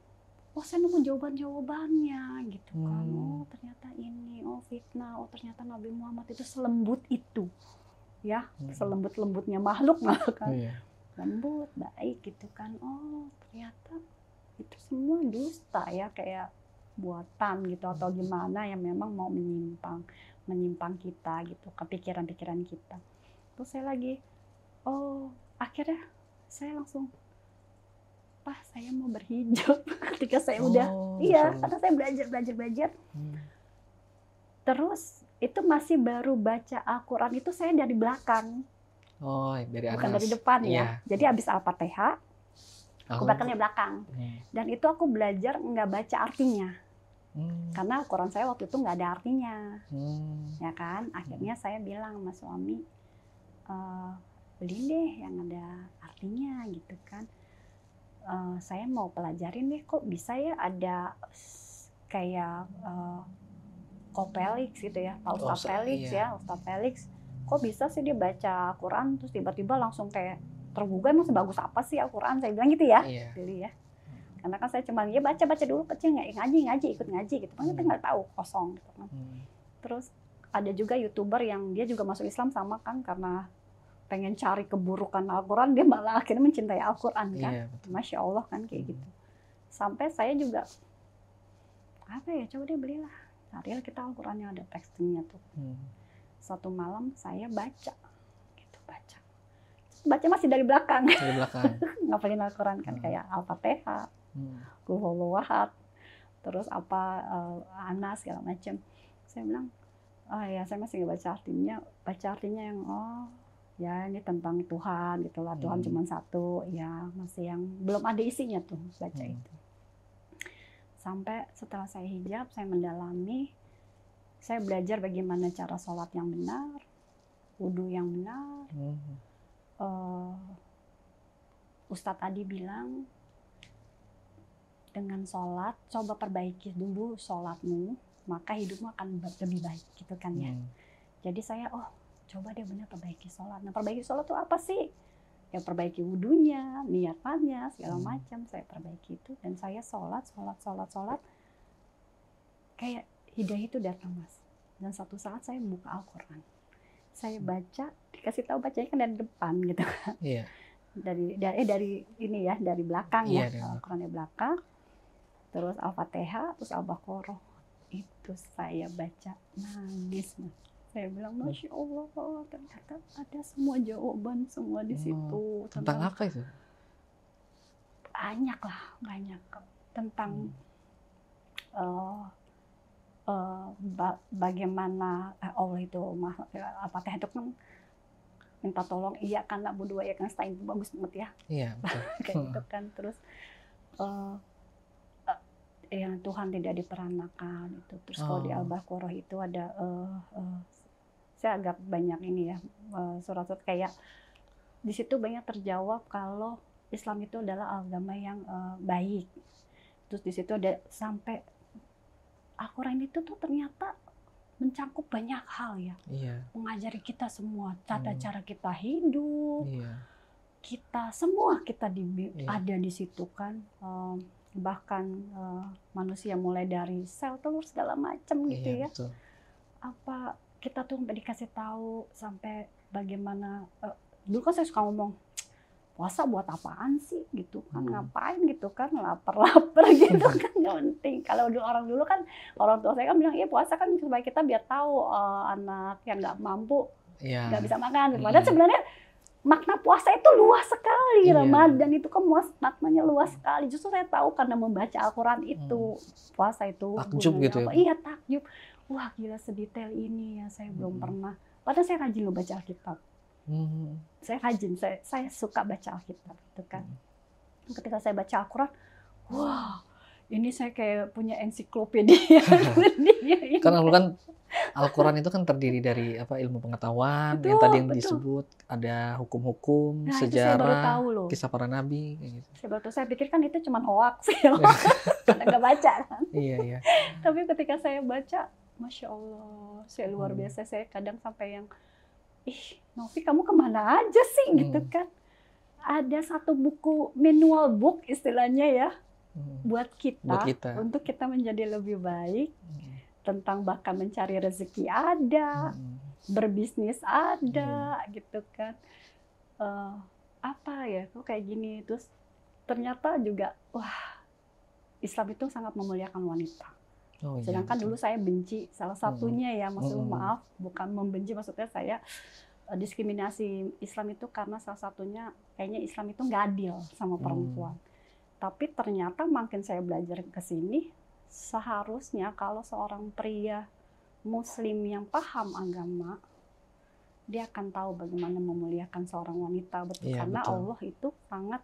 saya nemu jawaban-jawabannya gitu kan. Oh ternyata ini, oh fitnah, oh ternyata Nabi Muhammad itu selembut itu. Ya, selembut-lembutnya makhluk kan. Lembut, baik gitu kan. Oh ternyata itu semua dusta ya, kayak buatan gitu atau gimana yang memang mau menyimpang kita gitu, kepikiran-pikiran kita. Terus saya lagi, oh akhirnya saya langsung, Pak, saya mau berhijab. Ketika saya udah, karena saya belajar. Terus itu masih baru baca Al-Quran itu saya dari belakang. Bukan dari depan ya. Jadi habis Al-Fatihah, aku baca dari belakang. Dan itu aku belajar nggak baca artinya. Karena Al-Quran saya waktu itu nggak ada artinya. Ya kan? Akhirnya saya bilang sama suami, beli deh yang ada artinya gitu kan. Saya mau pelajarin deh, kok bisa ya ada kayak Kopelix gitu ya, Pak Ustadz Felix ya, Ustadz Felix. Kok bisa sih dia baca Al-Quran terus tiba-tiba langsung kayak tergugah, emang sebagus apa sih Al-Quran? Saya bilang gitu ya, dulu ya. Karena kan saya cuma ya baca dulu kecil, nggak ngaji, ikut ngaji gitu. Kan kita nggak tahu, kosong gitu kan. Terus ada juga YouTuber yang dia juga masuk Islam sama kan, karena pengen cari keburukan Al-Quran, dia malah akhirnya mencintai Al-Quran kan. Masya Allah kan kayak gitu. Sampai saya juga, apa ya, coba deh belilah. Carilah kita Al-Quran yang ada teksturnya tuh. Suatu malam saya baca. Baca masih dari belakang. Ngapalin Al-Quran kan, kayak Al-Fatihah, Qul Huwallahu Ahad, terus apa Anas segala macam. Saya bilang, ya saya masih nggak baca artinya yang ya ini tentang Tuhan gitulah, Tuhan cuma satu, ya masih yang belum ada isinya tuh baca itu. Sampai setelah saya hijab, saya mendalami, saya belajar bagaimana cara sholat yang benar, wudhu yang benar. Ustadz Adi bilang, dengan sholat, coba perbaiki dulu sholatmu, maka hidupmu akan lebih baik, gitu kan ya. Jadi saya, coba deh benar perbaiki sholat. Nah, perbaiki sholat itu apa sih? Ya perbaiki wudhunya, niatannya, segala macam. Saya perbaiki itu, dan saya sholat. Kayak hidayah itu datang, Mas. Dan satu saat saya buka Al-Quran. Saya baca, dikasih tahu bacanya kan dari depan gitu kan. Dari ini ya, dari belakang ya. Al-Quran dari belakang. Terus Al-Fatihah, terus Al-Baqarah. Itu saya baca, nangis, Mas. Saya bilang, Masya Allah, ternyata ada semua jawaban semua di situ. Tentang apa itu? banyak lah, banyak tentang bagaimana Allah itu Al-Fatihah itu kan minta tolong iya kan nak berdua ya kan stain itu bagus banget ya. Iya, betul. Kayak gitu kan. Terus yang Tuhan tidak diperanakan itu. Terus kalau di Al-Baqarah itu ada saya agak banyak ini ya surat-surat kayak di situ banyak terjawab kalau Islam itu adalah agama yang baik. Terus di situ ada sampai Al-Quran itu tuh ternyata mencakup banyak hal ya. Iya. Mengajari kita semua tata cara kita hidup. Iya. Kita semua kita ada di situ kan. Bahkan manusia mulai dari sel telur segala macam gitu ya. Betul. Apa kita tuh sampai dikasih tahu sampai bagaimana dulu kan saya suka ngomong puasa buat apaan sih gitu kan, ngapain gitu kan, lapar gitu kan, nggak penting. Kalau orang dulu kan orang tua saya kan bilang iya puasa kan supaya kita biar tahu anak yang nggak mampu nggak bisa makan. Padahal sebenarnya makna puasa itu luas sekali. Ramadan itu kan maknanya luas sekali. Justru saya tahu karena membaca Al-Quran itu puasa itu takjub gitu ya. Iya takjub. Wah gila sedetail ini ya saya belum pernah. Padahal saya rajin loh baca Alkitab. Saya rajin, saya suka baca Alkitab gitu kan. Ketika saya baca Al-Quran, wah ini saya kayak punya ensiklopedia. Karena kan Al-Quran itu kan terdiri dari ilmu pengetahuan, yang tadi yang disebut ada hukum-hukum, sejarah, kisah para nabi. Gitu. Saya pikir kan itu cuma hoaks, karena nggak baca kan. Iya. Tapi ketika saya baca, Masya Allah, saya luar biasa. Saya kadang sampai yang Novi kamu kemana aja sih gitu kan. Ada satu buku manual book istilahnya ya buat kita untuk kita menjadi lebih baik, tentang bahkan mencari rezeki ada, berbisnis ada gitu kan. Apa ya kok kayak gini. Terus ternyata juga wah Islam itu sangat memuliakan wanita. Sedangkan dulu saya benci salah satunya ya, maksudnya maaf bukan membenci, maksudnya saya diskriminasi Islam itu karena salah satunya kayaknya Islam itu nggak adil sama perempuan. Tapi ternyata makin saya belajar ke sini, seharusnya kalau seorang pria Muslim yang paham agama, dia akan tahu bagaimana memuliakan seorang wanita, karena betul. Allah itu sangat,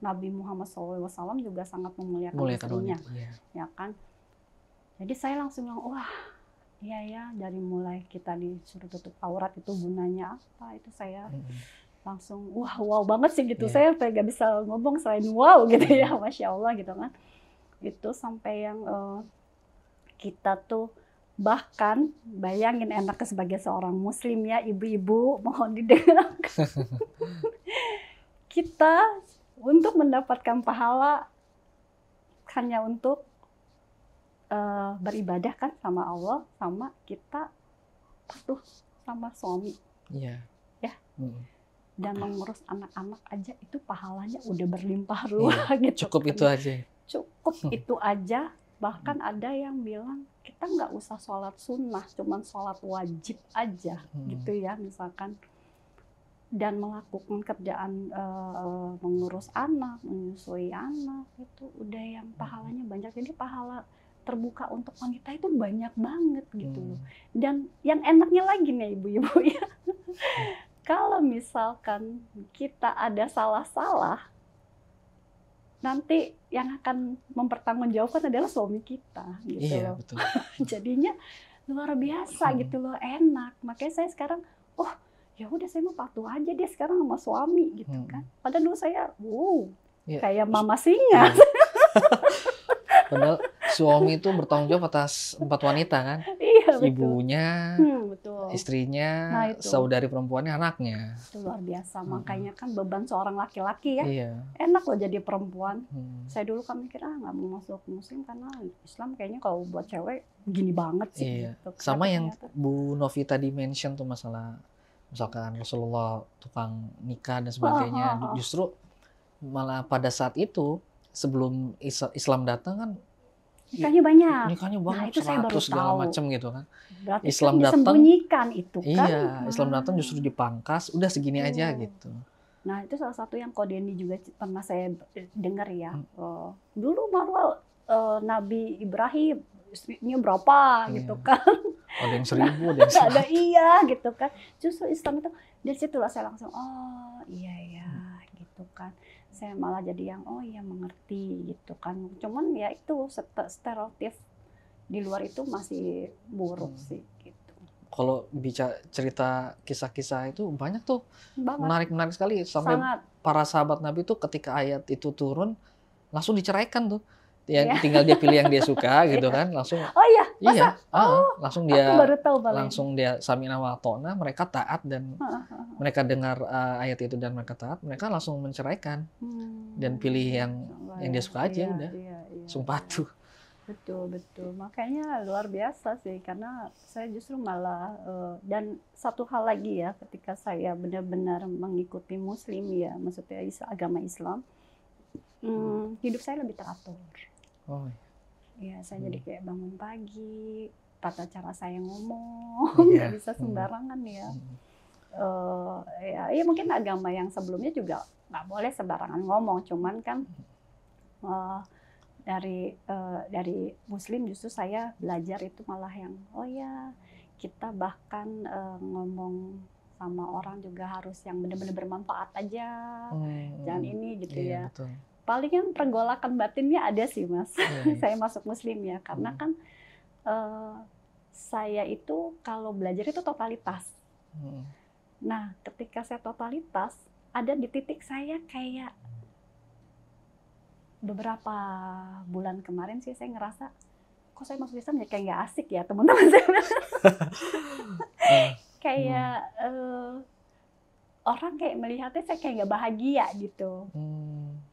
Nabi Muhammad SAW juga sangat memuliakan istrinya, ya kan. Jadi saya langsung bilang, wah, iya ya, dari mulai kita disuruh tutup aurat itu gunanya apa, itu saya langsung, wow banget sih gitu. Saya nggak bisa ngomong selain wow gitu ya, Masya Allah gitu kan. Itu sampai yang kita tuh, bahkan bayangin enaknya sebagai seorang Muslim ya, ibu-ibu mohon didengar. Kita untuk mendapatkan pahala hanya untuk beribadah kan sama Allah, sama kita patuh sama suami, ya, dan mengurus anak-anak aja itu pahalanya udah berlimpah ruah gitu. Cukup kan. Itu aja. Cukup itu aja. Bahkan ada yang bilang kita nggak usah sholat sunnah, cuman sholat wajib aja gitu ya misalkan. Dan melakukan kerjaan mengurus anak, menyusui anak itu udah yang pahalanya banyak. Jadi pahala terbuka untuk wanita itu banyak banget gitu loh. Dan yang enaknya lagi nih ibu-ibu ya, kalau misalkan kita ada salah-salah, nanti yang akan mempertanggungjawabkan adalah suami kita gitu loh. Betul. Jadinya luar biasa gitu loh, enak. Makanya saya sekarang, ya udah saya mau patuh aja dia sekarang sama suami gitu kan. Padahal dulu saya, kayak mama singa. Padahal suami itu bertanggung jawab atas 4 wanita kan. Iya, betul. Ibunya, betul. Istrinya, saudari perempuannya, anaknya. Itu luar biasa. Makanya kan beban seorang laki-laki ya. Enak loh jadi perempuan. Saya dulu kan mikir, nggak mau masuk Muslim karena Islam kayaknya kalau buat cewek gini banget sih. Gitu. Sama yang Bu Novi tadi mention tuh masalah, misalkan Rasulullah tukang nikah dan sebagainya. Justru malah pada saat itu, sebelum Islam datang kan nikahnya banyak. Nah, itu 100 segala macam gitu kan. Berarti Islam kan datang disembunyikan itu kan. Iya, Islam datang justru dipangkas, udah segini aja gitu. Nah itu salah satu yang Kodeni juga pernah saya dengar ya. Dulu manual Nabi Ibrahim istrinya berapa gitu kan. Ada yang 1000, ada yang 100. Ada iya gitu kan. Justru Islam itu dari situlah saya langsung oh iya ya gitu kan. Saya malah jadi yang oh iya mengerti gitu kan. Cuman ya itu stereotip di luar itu masih buruk sih gitu. Kalau bicara cerita kisah-kisah itu banyak tuh, Banget. menarik sekali sampai Sangat. para sahabat Nabi tuh ketika ayat itu turun langsung diceraikan tuh. Ya, Iya. tinggal dia pilih yang dia suka gitu kan, langsung Oh iya, masa? langsung Aku baru tahu langsung dia samina wa ta'na, mereka taat dan mereka dengar ayat itu dan mereka taat, mereka langsung menceraikan dan pilih yang dia suka aja udah. Langsung patuh. Betul. Makanya luar biasa sih, karena saya justru malah dan satu hal lagi ya, ketika saya benar-benar mengikuti Muslim ya, maksudnya agama Islam, hidup saya lebih teratur. Oh. Ya, saya jadi kayak bangun pagi, tata cara saya ngomong nggak bisa sembarangan ya. Ya mungkin agama yang sebelumnya juga nggak boleh sembarangan ngomong, cuman kan dari Muslim justru saya belajar itu malah yang oh ya kita bahkan ngomong sama orang juga harus yang benar-benar bermanfaat aja, jangan ini gitu ya. Betul. Palingan pergolakan batinnya ada sih Mas. Saya masuk Muslim ya, karena kan saya itu kalau belajar itu totalitas. Nah, ketika saya totalitas, ada di titik saya kayak beberapa bulan kemarin sih saya ngerasa, kok saya masuk Islam ya kayak nggak asik ya teman-teman saya. Kayak orang kayak melihatnya saya kayak nggak bahagia gitu.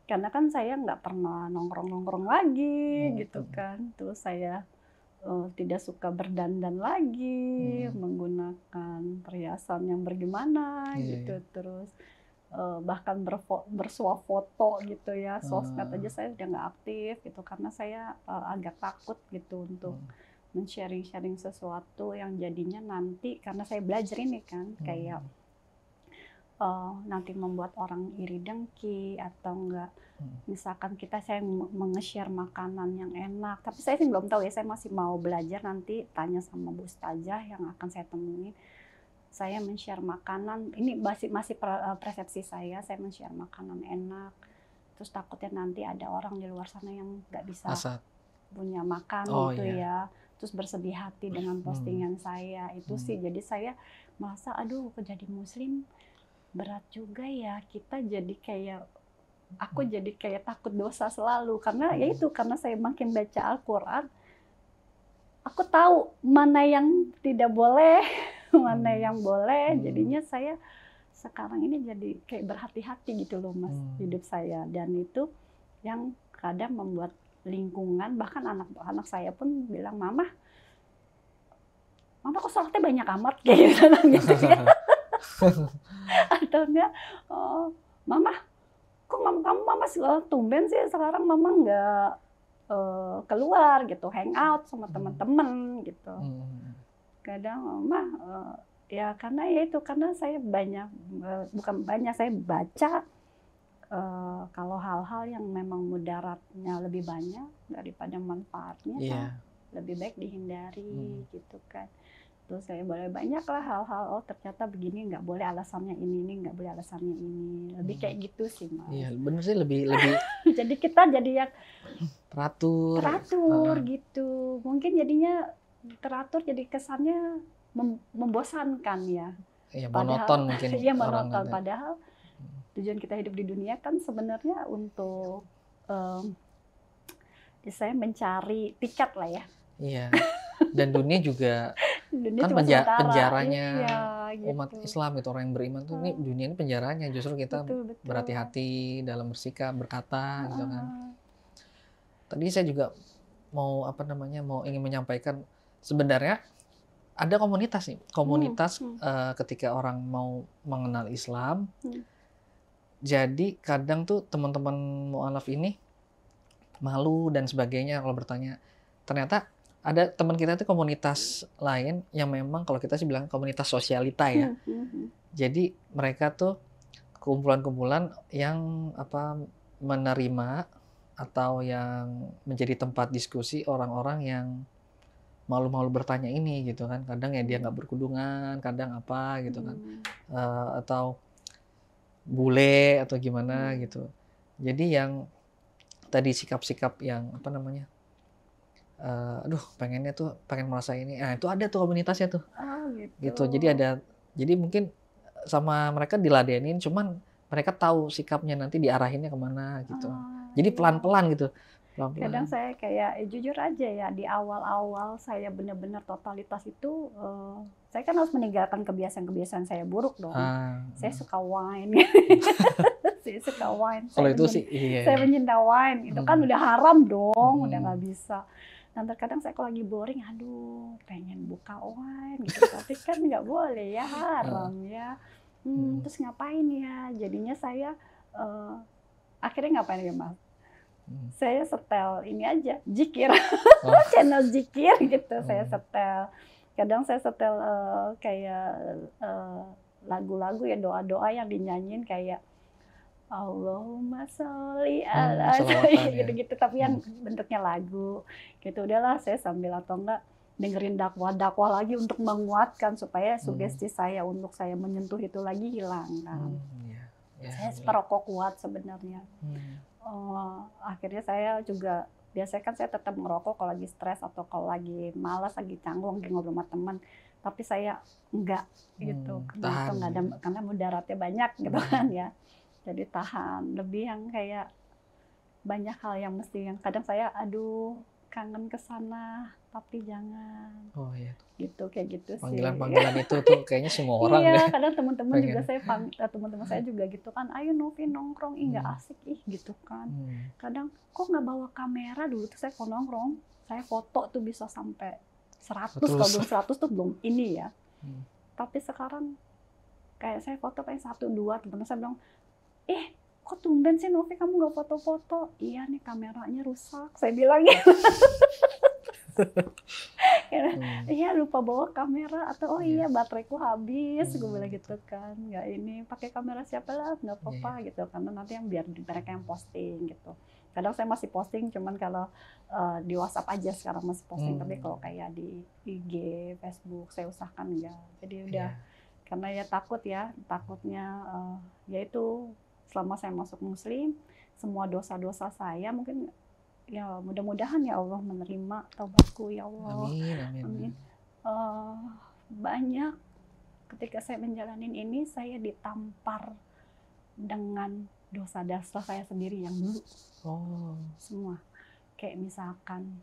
Karena kan saya nggak pernah nongkrong-nongkrong lagi gitu kan. Terus saya tidak suka berdandan lagi, menggunakan perhiasan yang bergimana gitu. Terus bahkan bersuah foto gitu ya, sosmed aja saya udah nggak aktif gitu. Karena saya agak takut gitu untuk men-sharing sesuatu yang jadinya nanti, karena saya belajar ini kan, kayak nanti membuat orang iri dengki atau enggak misalkan saya menge-share makanan yang enak, tapi saya sih belum tahu ya, saya masih mau belajar, nanti tanya sama Bu Ustazah yang akan saya temui. Saya men-share makanan, ini masih persepsi saya men-share makanan enak, terus takutnya nanti ada orang di luar sana yang nggak bisa punya makan ya, terus bersedih hati dengan postingan saya itu sih. Jadi saya merasa aduh jadi Muslim berat juga ya, kita jadi kayak aku jadi kayak takut dosa selalu, karena ya itu, karena saya makin baca Al-Quran, aku tahu mana yang tidak boleh, mana yang boleh. Jadinya saya sekarang ini jadi kayak berhati-hati gitu loh Mas, hidup saya. Dan itu yang kadang membuat lingkungan, bahkan anak-anak saya pun bilang, Mama kok sholatnya banyak amat kayak gitu ya. Atau enggak, Mama kok Mama tumben sih sekarang Mama nggak keluar gitu, hangout sama teman-teman gitu. Kadang Mama ya karena ya itu, karena saya saya baca kalau hal-hal yang memang mudaratnya lebih banyak daripada manfaatnya, kan lebih baik dihindari gitu kan. Terus saya boleh banyak lah hal-hal, ternyata begini nggak boleh alasannya ini nggak boleh alasannya ini, lebih kayak gitu sih Mas. Iya bener sih, lebih jadi kita jadi yang teratur gitu, mungkin jadinya teratur jadi kesannya membosankan ya. Iya, monoton mungkin. Iya monoton, padahal tujuan kita hidup di dunia kan sebenarnya untuk saya mencari tiket lah ya. Iya. Dan dunia juga dunia kan penjaranya umat gitu. Islam itu, orang yang beriman tuh ini dunia ini penjaranya, justru kita berhati-hati dalam bersikap, berkata gitu kan. Tadi saya juga mau ingin menyampaikan, sebenarnya ada komunitas nih, ketika orang mau mengenal Islam. Jadi kadang tuh teman-teman mu'alaf ini malu dan sebagainya kalau bertanya. Ternyata ada teman kita itu komunitas lain yang memang kalau kita sih bilang komunitas sosialita ya. Jadi mereka tuh kumpulan-kumpulan yang menerima atau yang menjadi tempat diskusi orang-orang yang malu-malu bertanya ini gitu kan. Kadang ya dia nggak berkerudungan, kadang apa gitu kan. Atau bule atau gimana gitu. Jadi yang tadi sikap-sikap yang aduh pengennya tuh pengen merasa ini, itu ada tuh komunitasnya tuh. Oh Gitu. gitu. Jadi mungkin sama mereka diladenin, cuman mereka tahu sikapnya nanti diarahinnya kemana gitu. Jadi Iya. pelan-pelan gitu, Kadang pelan-pelan. saya kayak jujur aja ya, di awal-awal saya benar-benar totalitas itu, saya kan harus meninggalkan kebiasaan-kebiasaan saya buruk dong. Saya suka wine, saya suka wine, Kalau itu sih saya iya. pencinta wine, itu kan udah haram dong, udah nggak Mhm. bisa. Dan terkadang saya kalau lagi boring, aduh pengen buka wine gitu, tapi kan nggak boleh ya, Heeh. haram ya. Mhm. Terus ngapain ya? Jadinya saya akhirnya ngapain ya Mas? Mhm. Saya setel ini aja, zikir, Oh. channel zikir gitu, saya Mhm. setel. Kadang saya setel kayak lagu-lagu ya, doa-doa yang dinyanyiin kayak Allahumma sholli ala Sholawatan ya. gitu-gitu, tapi yang Mhm. bentuknya lagu gitu. Udahlah saya sambil atau enggak dengerin dakwah-dakwah lagi untuk menguatkan supaya sugesti saya untuk saya menyentuh itu lagi hilang kan. Iya. Ya, Saya alhamdulillah. perokok kuat sebenarnya. Akhirnya saya juga biasanya kan saya tetap ngerokok kalau lagi stres atau kalau lagi malas, lagi canggung, lagi ngobrol sama teman. Tapi saya enggak gitu. Kenapa? Tahan Enggak ada, ya. karena mudaratnya banyak gitu kan ya. Jadi tahan. Lebih yang kayak banyak hal yang mesti yang kadang saya aduh kangen ke sana tapi jangan Oh iya. gitu, kayak gitu sih. Panggilan-panggilan itu tuh kayaknya semua orang deh Iya, kadang teman-teman juga pengen. teman-teman saya juga gitu kan, "Ayo Novi nongkrong." Ih, nggak Hmm. asik ih gitu kan. Hmm. Kadang, "Kok nggak bawa kamera?" Dulu tuh saya kalau nongkrong, saya foto tuh bisa sampai 100, kalau Terus. belum 100 tuh belum ini ya. Hmm. Tapi sekarang kayak saya foto paling 1, 2, teman-teman saya bilang, kok tumben sih Novi kamu nggak foto-foto?" "Iya nih kameranya rusak," saya bilang gitu. Iya lupa bawa kamera atau iya bateraiku habis, gue bilang gitu kan, nggak ini pakai kamera siapa lah, nggak apa-apa gitu, karena nanti yang biar mereka yang posting gitu. Kadang saya masih posting, cuman kalau di WhatsApp aja sekarang masih posting, tapi kalau kayak di IG, Facebook saya usahakan enggak. Jadi udah, karena ya takutnya ya itu selama saya masuk Muslim, semua dosa-dosa saya mungkin ya mudah-mudahan ya Allah menerima taubatku ya Allah. Amin, amin. Amin. Banyak ketika saya menjalanin ini saya ditampar dengan dosa-dosa saya sendiri yang dulu. Semua. Kayak misalkan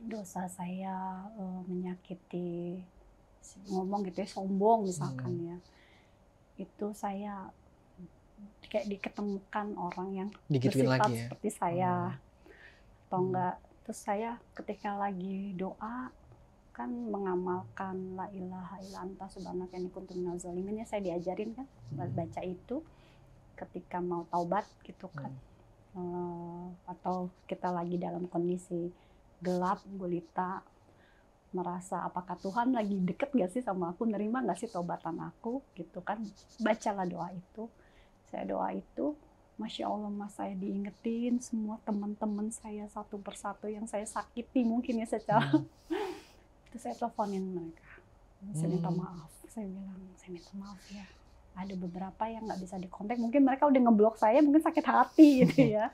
dosa saya menyakiti, ngomong gitu ya, sombong misalkan ya. Itu saya kayak diketemukan orang yang Digituin bersifat lagi ya? seperti saya. Atau enggak, terus saya ketika lagi doa kan mengamalkan la ilaha illa anta subhanaka inni kuntu minaz zalimin, ya saya diajarin kan baca itu ketika mau taubat gitu kan. Atau kita lagi dalam kondisi gelap gulita, merasa apakah Tuhan lagi deket gak sih sama aku, nerima gak sih taubatan aku gitu kan, bacalah doa itu. Saya doa itu, Masya Allah Mas, saya diingetin semua teman-teman saya satu persatu yang saya sakiti mungkin ya secara itu saya teleponin mereka, saya minta maaf, saya bilang saya minta maaf ya, ada beberapa yang nggak bisa dikontak, mungkin mereka udah ngeblok saya, mungkin sakit hati gitu ya,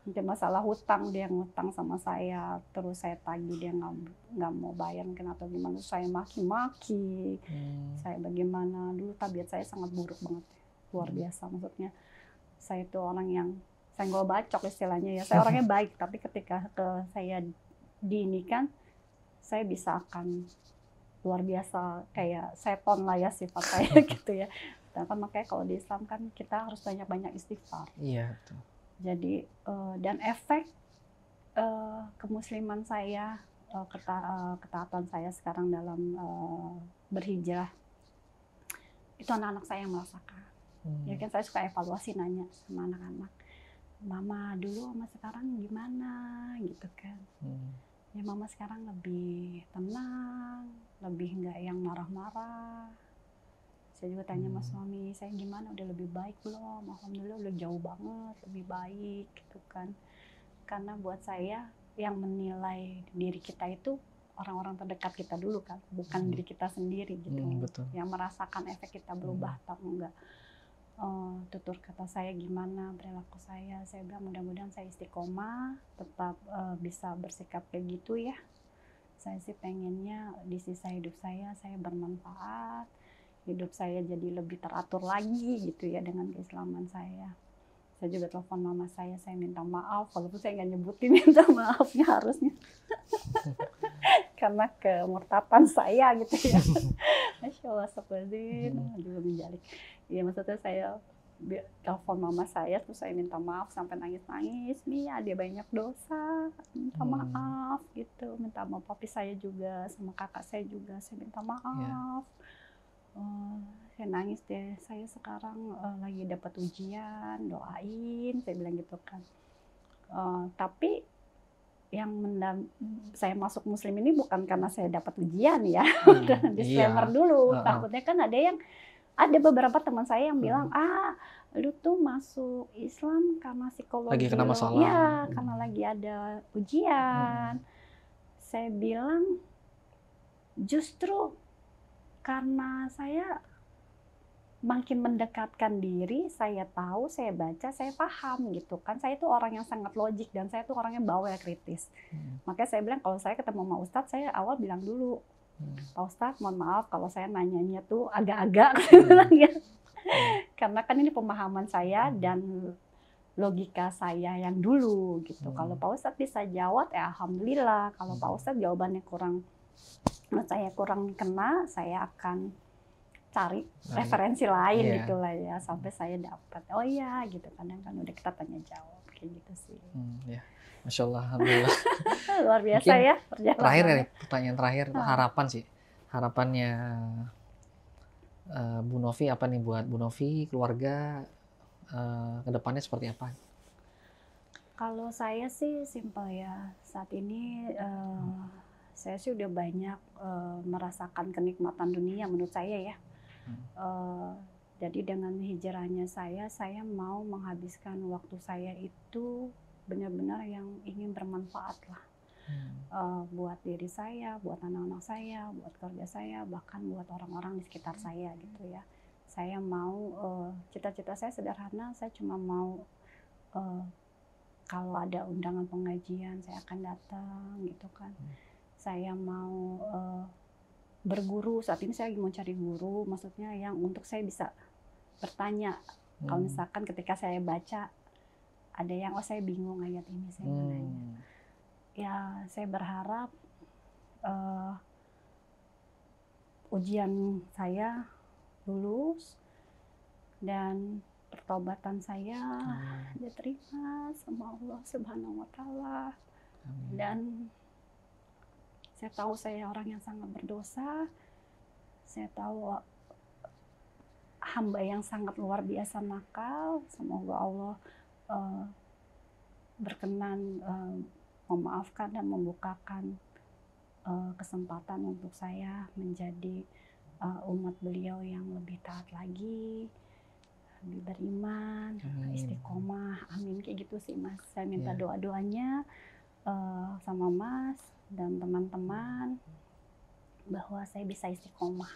mungkin masalah hutang, dia ngutang sama saya terus saya tagih, dia nggak mau bayar mungkin atau gimana, saya maki-maki, saya bagaimana, dulu tabiat saya sangat buruk banget, luar biasa, maksudnya saya itu orang yang senggol bacok istilahnya ya. Saya orangnya baik, tapi ketika saya diinikan, saya bisa akan luar biasa kayak seton lah ya sifat saya gitu ya. Dan makanya kalau di Islam kan kita harus banyak-banyak istighfar. Iya. Betul. Jadi dan efek kemusliman saya, ketaatan saya sekarang dalam berhijrah, itu anak-anak saya yang merasakan. Ya kan saya suka evaluasi, nanya sama anak-anak, Mama dulu sama sekarang gimana gitu kan. Ya Mama sekarang lebih tenang, lebih nggak yang marah-marah. Saya juga tanya sama suami, saya gimana, udah lebih baik belum? Alhamdulillah udah jauh banget, lebih baik gitu kan. Karena buat saya yang menilai diri kita itu orang-orang terdekat kita dulu kan, bukan diri kita sendiri gitu. Betul. Yang merasakan efek kita berubah atau enggak. Tutur kata saya gimana, perilaku saya bilang mudah-mudahan saya istiqomah, tetap bisa bersikap kayak gitu ya. Saya sih pengennya di sisa hidup saya bermanfaat, hidup saya jadi lebih teratur lagi gitu ya dengan keislaman saya. Saya juga telepon mama saya minta maaf, walaupun saya nggak nyebutin minta maafnya harusnya. Karena kemurtatan saya gitu ya. Masya Allah, astagfirullahaladzim, juga menjalik. Ya maksudnya saya telepon mama saya, terus saya minta maaf sampai nangis-nangis. Mia, dia banyak dosa, minta maaf gitu. Minta maaf papi saya juga, sama kakak saya juga, saya minta maaf. Saya nangis deh, saya sekarang lagi dapat ujian, doain, saya bilang gitu kan. Tapi yang saya masuk muslim ini bukan karena saya dapat ujian ya. Disclaimer dulu, takutnya kan ada beberapa teman saya yang bilang, lu tuh masuk Islam karena psikologi lagi kena masalah. Ya, karena lagi ada ujian. Saya bilang justru karena saya makin mendekatkan diri, saya tahu, saya baca, saya paham gitu kan. Saya itu orang yang sangat logik dan saya itu orang yang bawel kritis. Makanya saya bilang kalau saya ketemu sama Ustadz, saya awal bilang dulu, Pak Ustadz mohon maaf kalau saya nanyanya tuh agak-agak. Karena kan ini pemahaman saya dan logika saya yang dulu gitu. Kalau Pak Ustadz bisa jawab, ya alhamdulillah. Kalau Pak Ustadz jawabannya menurut saya kurang kena, saya akan cari referensi lain gitu lah ya, sampai saya dapat. Oh iya gitu, kadang kan udah kita tanya jawab kayak gitu sih. Ya. Masya Allah, alhamdulillah. Luar biasa ya perjalanan. Terakhir ya, pertanyaan terakhir, harapan sih. Harapannya Bu Novi apa nih buat Bu Novi, keluarga, kedepannya seperti apa? Kalau saya sih simpel ya, saat ini saya sih udah banyak merasakan kenikmatan dunia menurut saya ya. Jadi dengan hijrahnya saya mau menghabiskan waktu saya itu benar-benar yang ingin bermanfaat lah. Buat diri saya, buat anak-anak saya, buat keluarga saya, bahkan buat orang-orang di sekitar saya gitu ya. Saya mau, cita-cita saya sederhana, saya cuma mau kalau ada undangan pengajian saya akan datang gitu kan. Saya mau berguru, saat ini saya mau cari guru, maksudnya yang untuk saya bisa bertanya. Kalau misalkan ketika saya baca ada yang saya bingung ayat ini, saya mau nanya. Ya saya berharap ujian saya lulus dan pertobatan saya diterima sama Allah Subhanahu wa Ta'ala. Dan saya tahu saya orang yang sangat berdosa. Saya tahu hamba yang sangat luar biasa nakal. Semoga Allah berkenan memaafkan dan membukakan kesempatan untuk saya menjadi umat beliau yang lebih taat lagi, lebih beriman, istiqomah. Amin, kayak gitu sih Mas. Saya minta doa-doanya sama Mas dan teman-teman bahwa saya bisa istiqomah.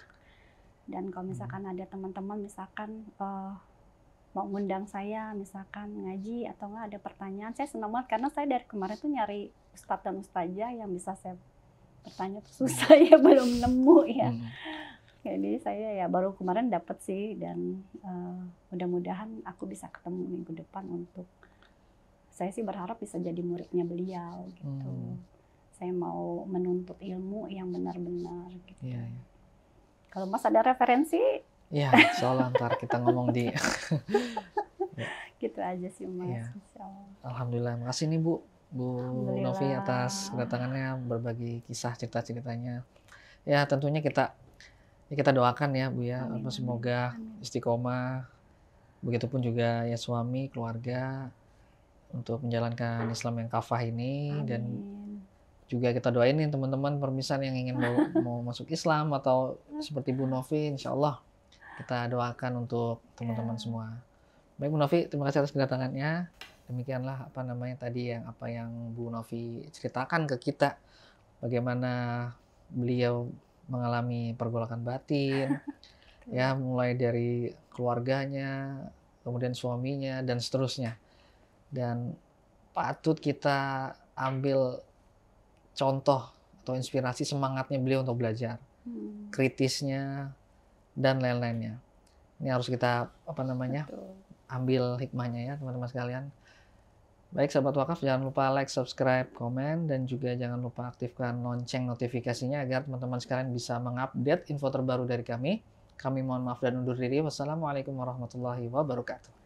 Dan kalau misalkan ada teman-teman misalkan mau ngundang saya misalkan ngaji atau nggak ada pertanyaan, saya senang banget karena saya dari kemarin tuh nyari ustadz dan ustazah yang bisa saya bertanya tuh susah ya, belum nemu ya. Jadi saya ya baru kemarin dapat sih, dan mudah-mudahan aku bisa ketemu minggu depan untuk saya sih berharap bisa jadi muridnya beliau gitu. Saya mau menuntut ilmu yang benar-benar gitu. Kalau Mas ada referensi? Ya, soalnya ntar kita ngomong di. Gitu aja sih Mas. Alhamdulillah, makasih nih Bu Novi atas kedatangannya, berbagi kisah cerita-ceritanya. Ya tentunya kita doakan ya Bu ya, semoga istiqomah. Begitupun juga ya suami, keluarga untuk menjalankan Islam yang kafah ini. Dan juga kita doainin teman-teman permisan yang ingin mau masuk Islam atau seperti Bu Novi, insya Allah Kita doakan untuk teman-teman Ya. semua. Baik Bu Novi, terima kasih atas kedatangannya. Demikianlah tadi apa yang Bu Novi ceritakan ke kita, bagaimana beliau mengalami pergolakan batin, ya Betul. mulai dari keluarganya, kemudian suaminya dan seterusnya. Dan patut kita ambil contoh atau inspirasi semangatnya beliau untuk belajar, Hmm, kritisnya dan lain-lainnya. Ini harus kita betul. ambil hikmahnya ya teman-teman sekalian. Baik sahabat wakaf, jangan lupa like, subscribe, komen, dan juga jangan lupa aktifkan lonceng notifikasinya agar teman-teman sekalian bisa mengupdate info terbaru dari kami. Kami mohon maaf dan undur diri. Wassalamualaikum warahmatullahi wabarakatuh.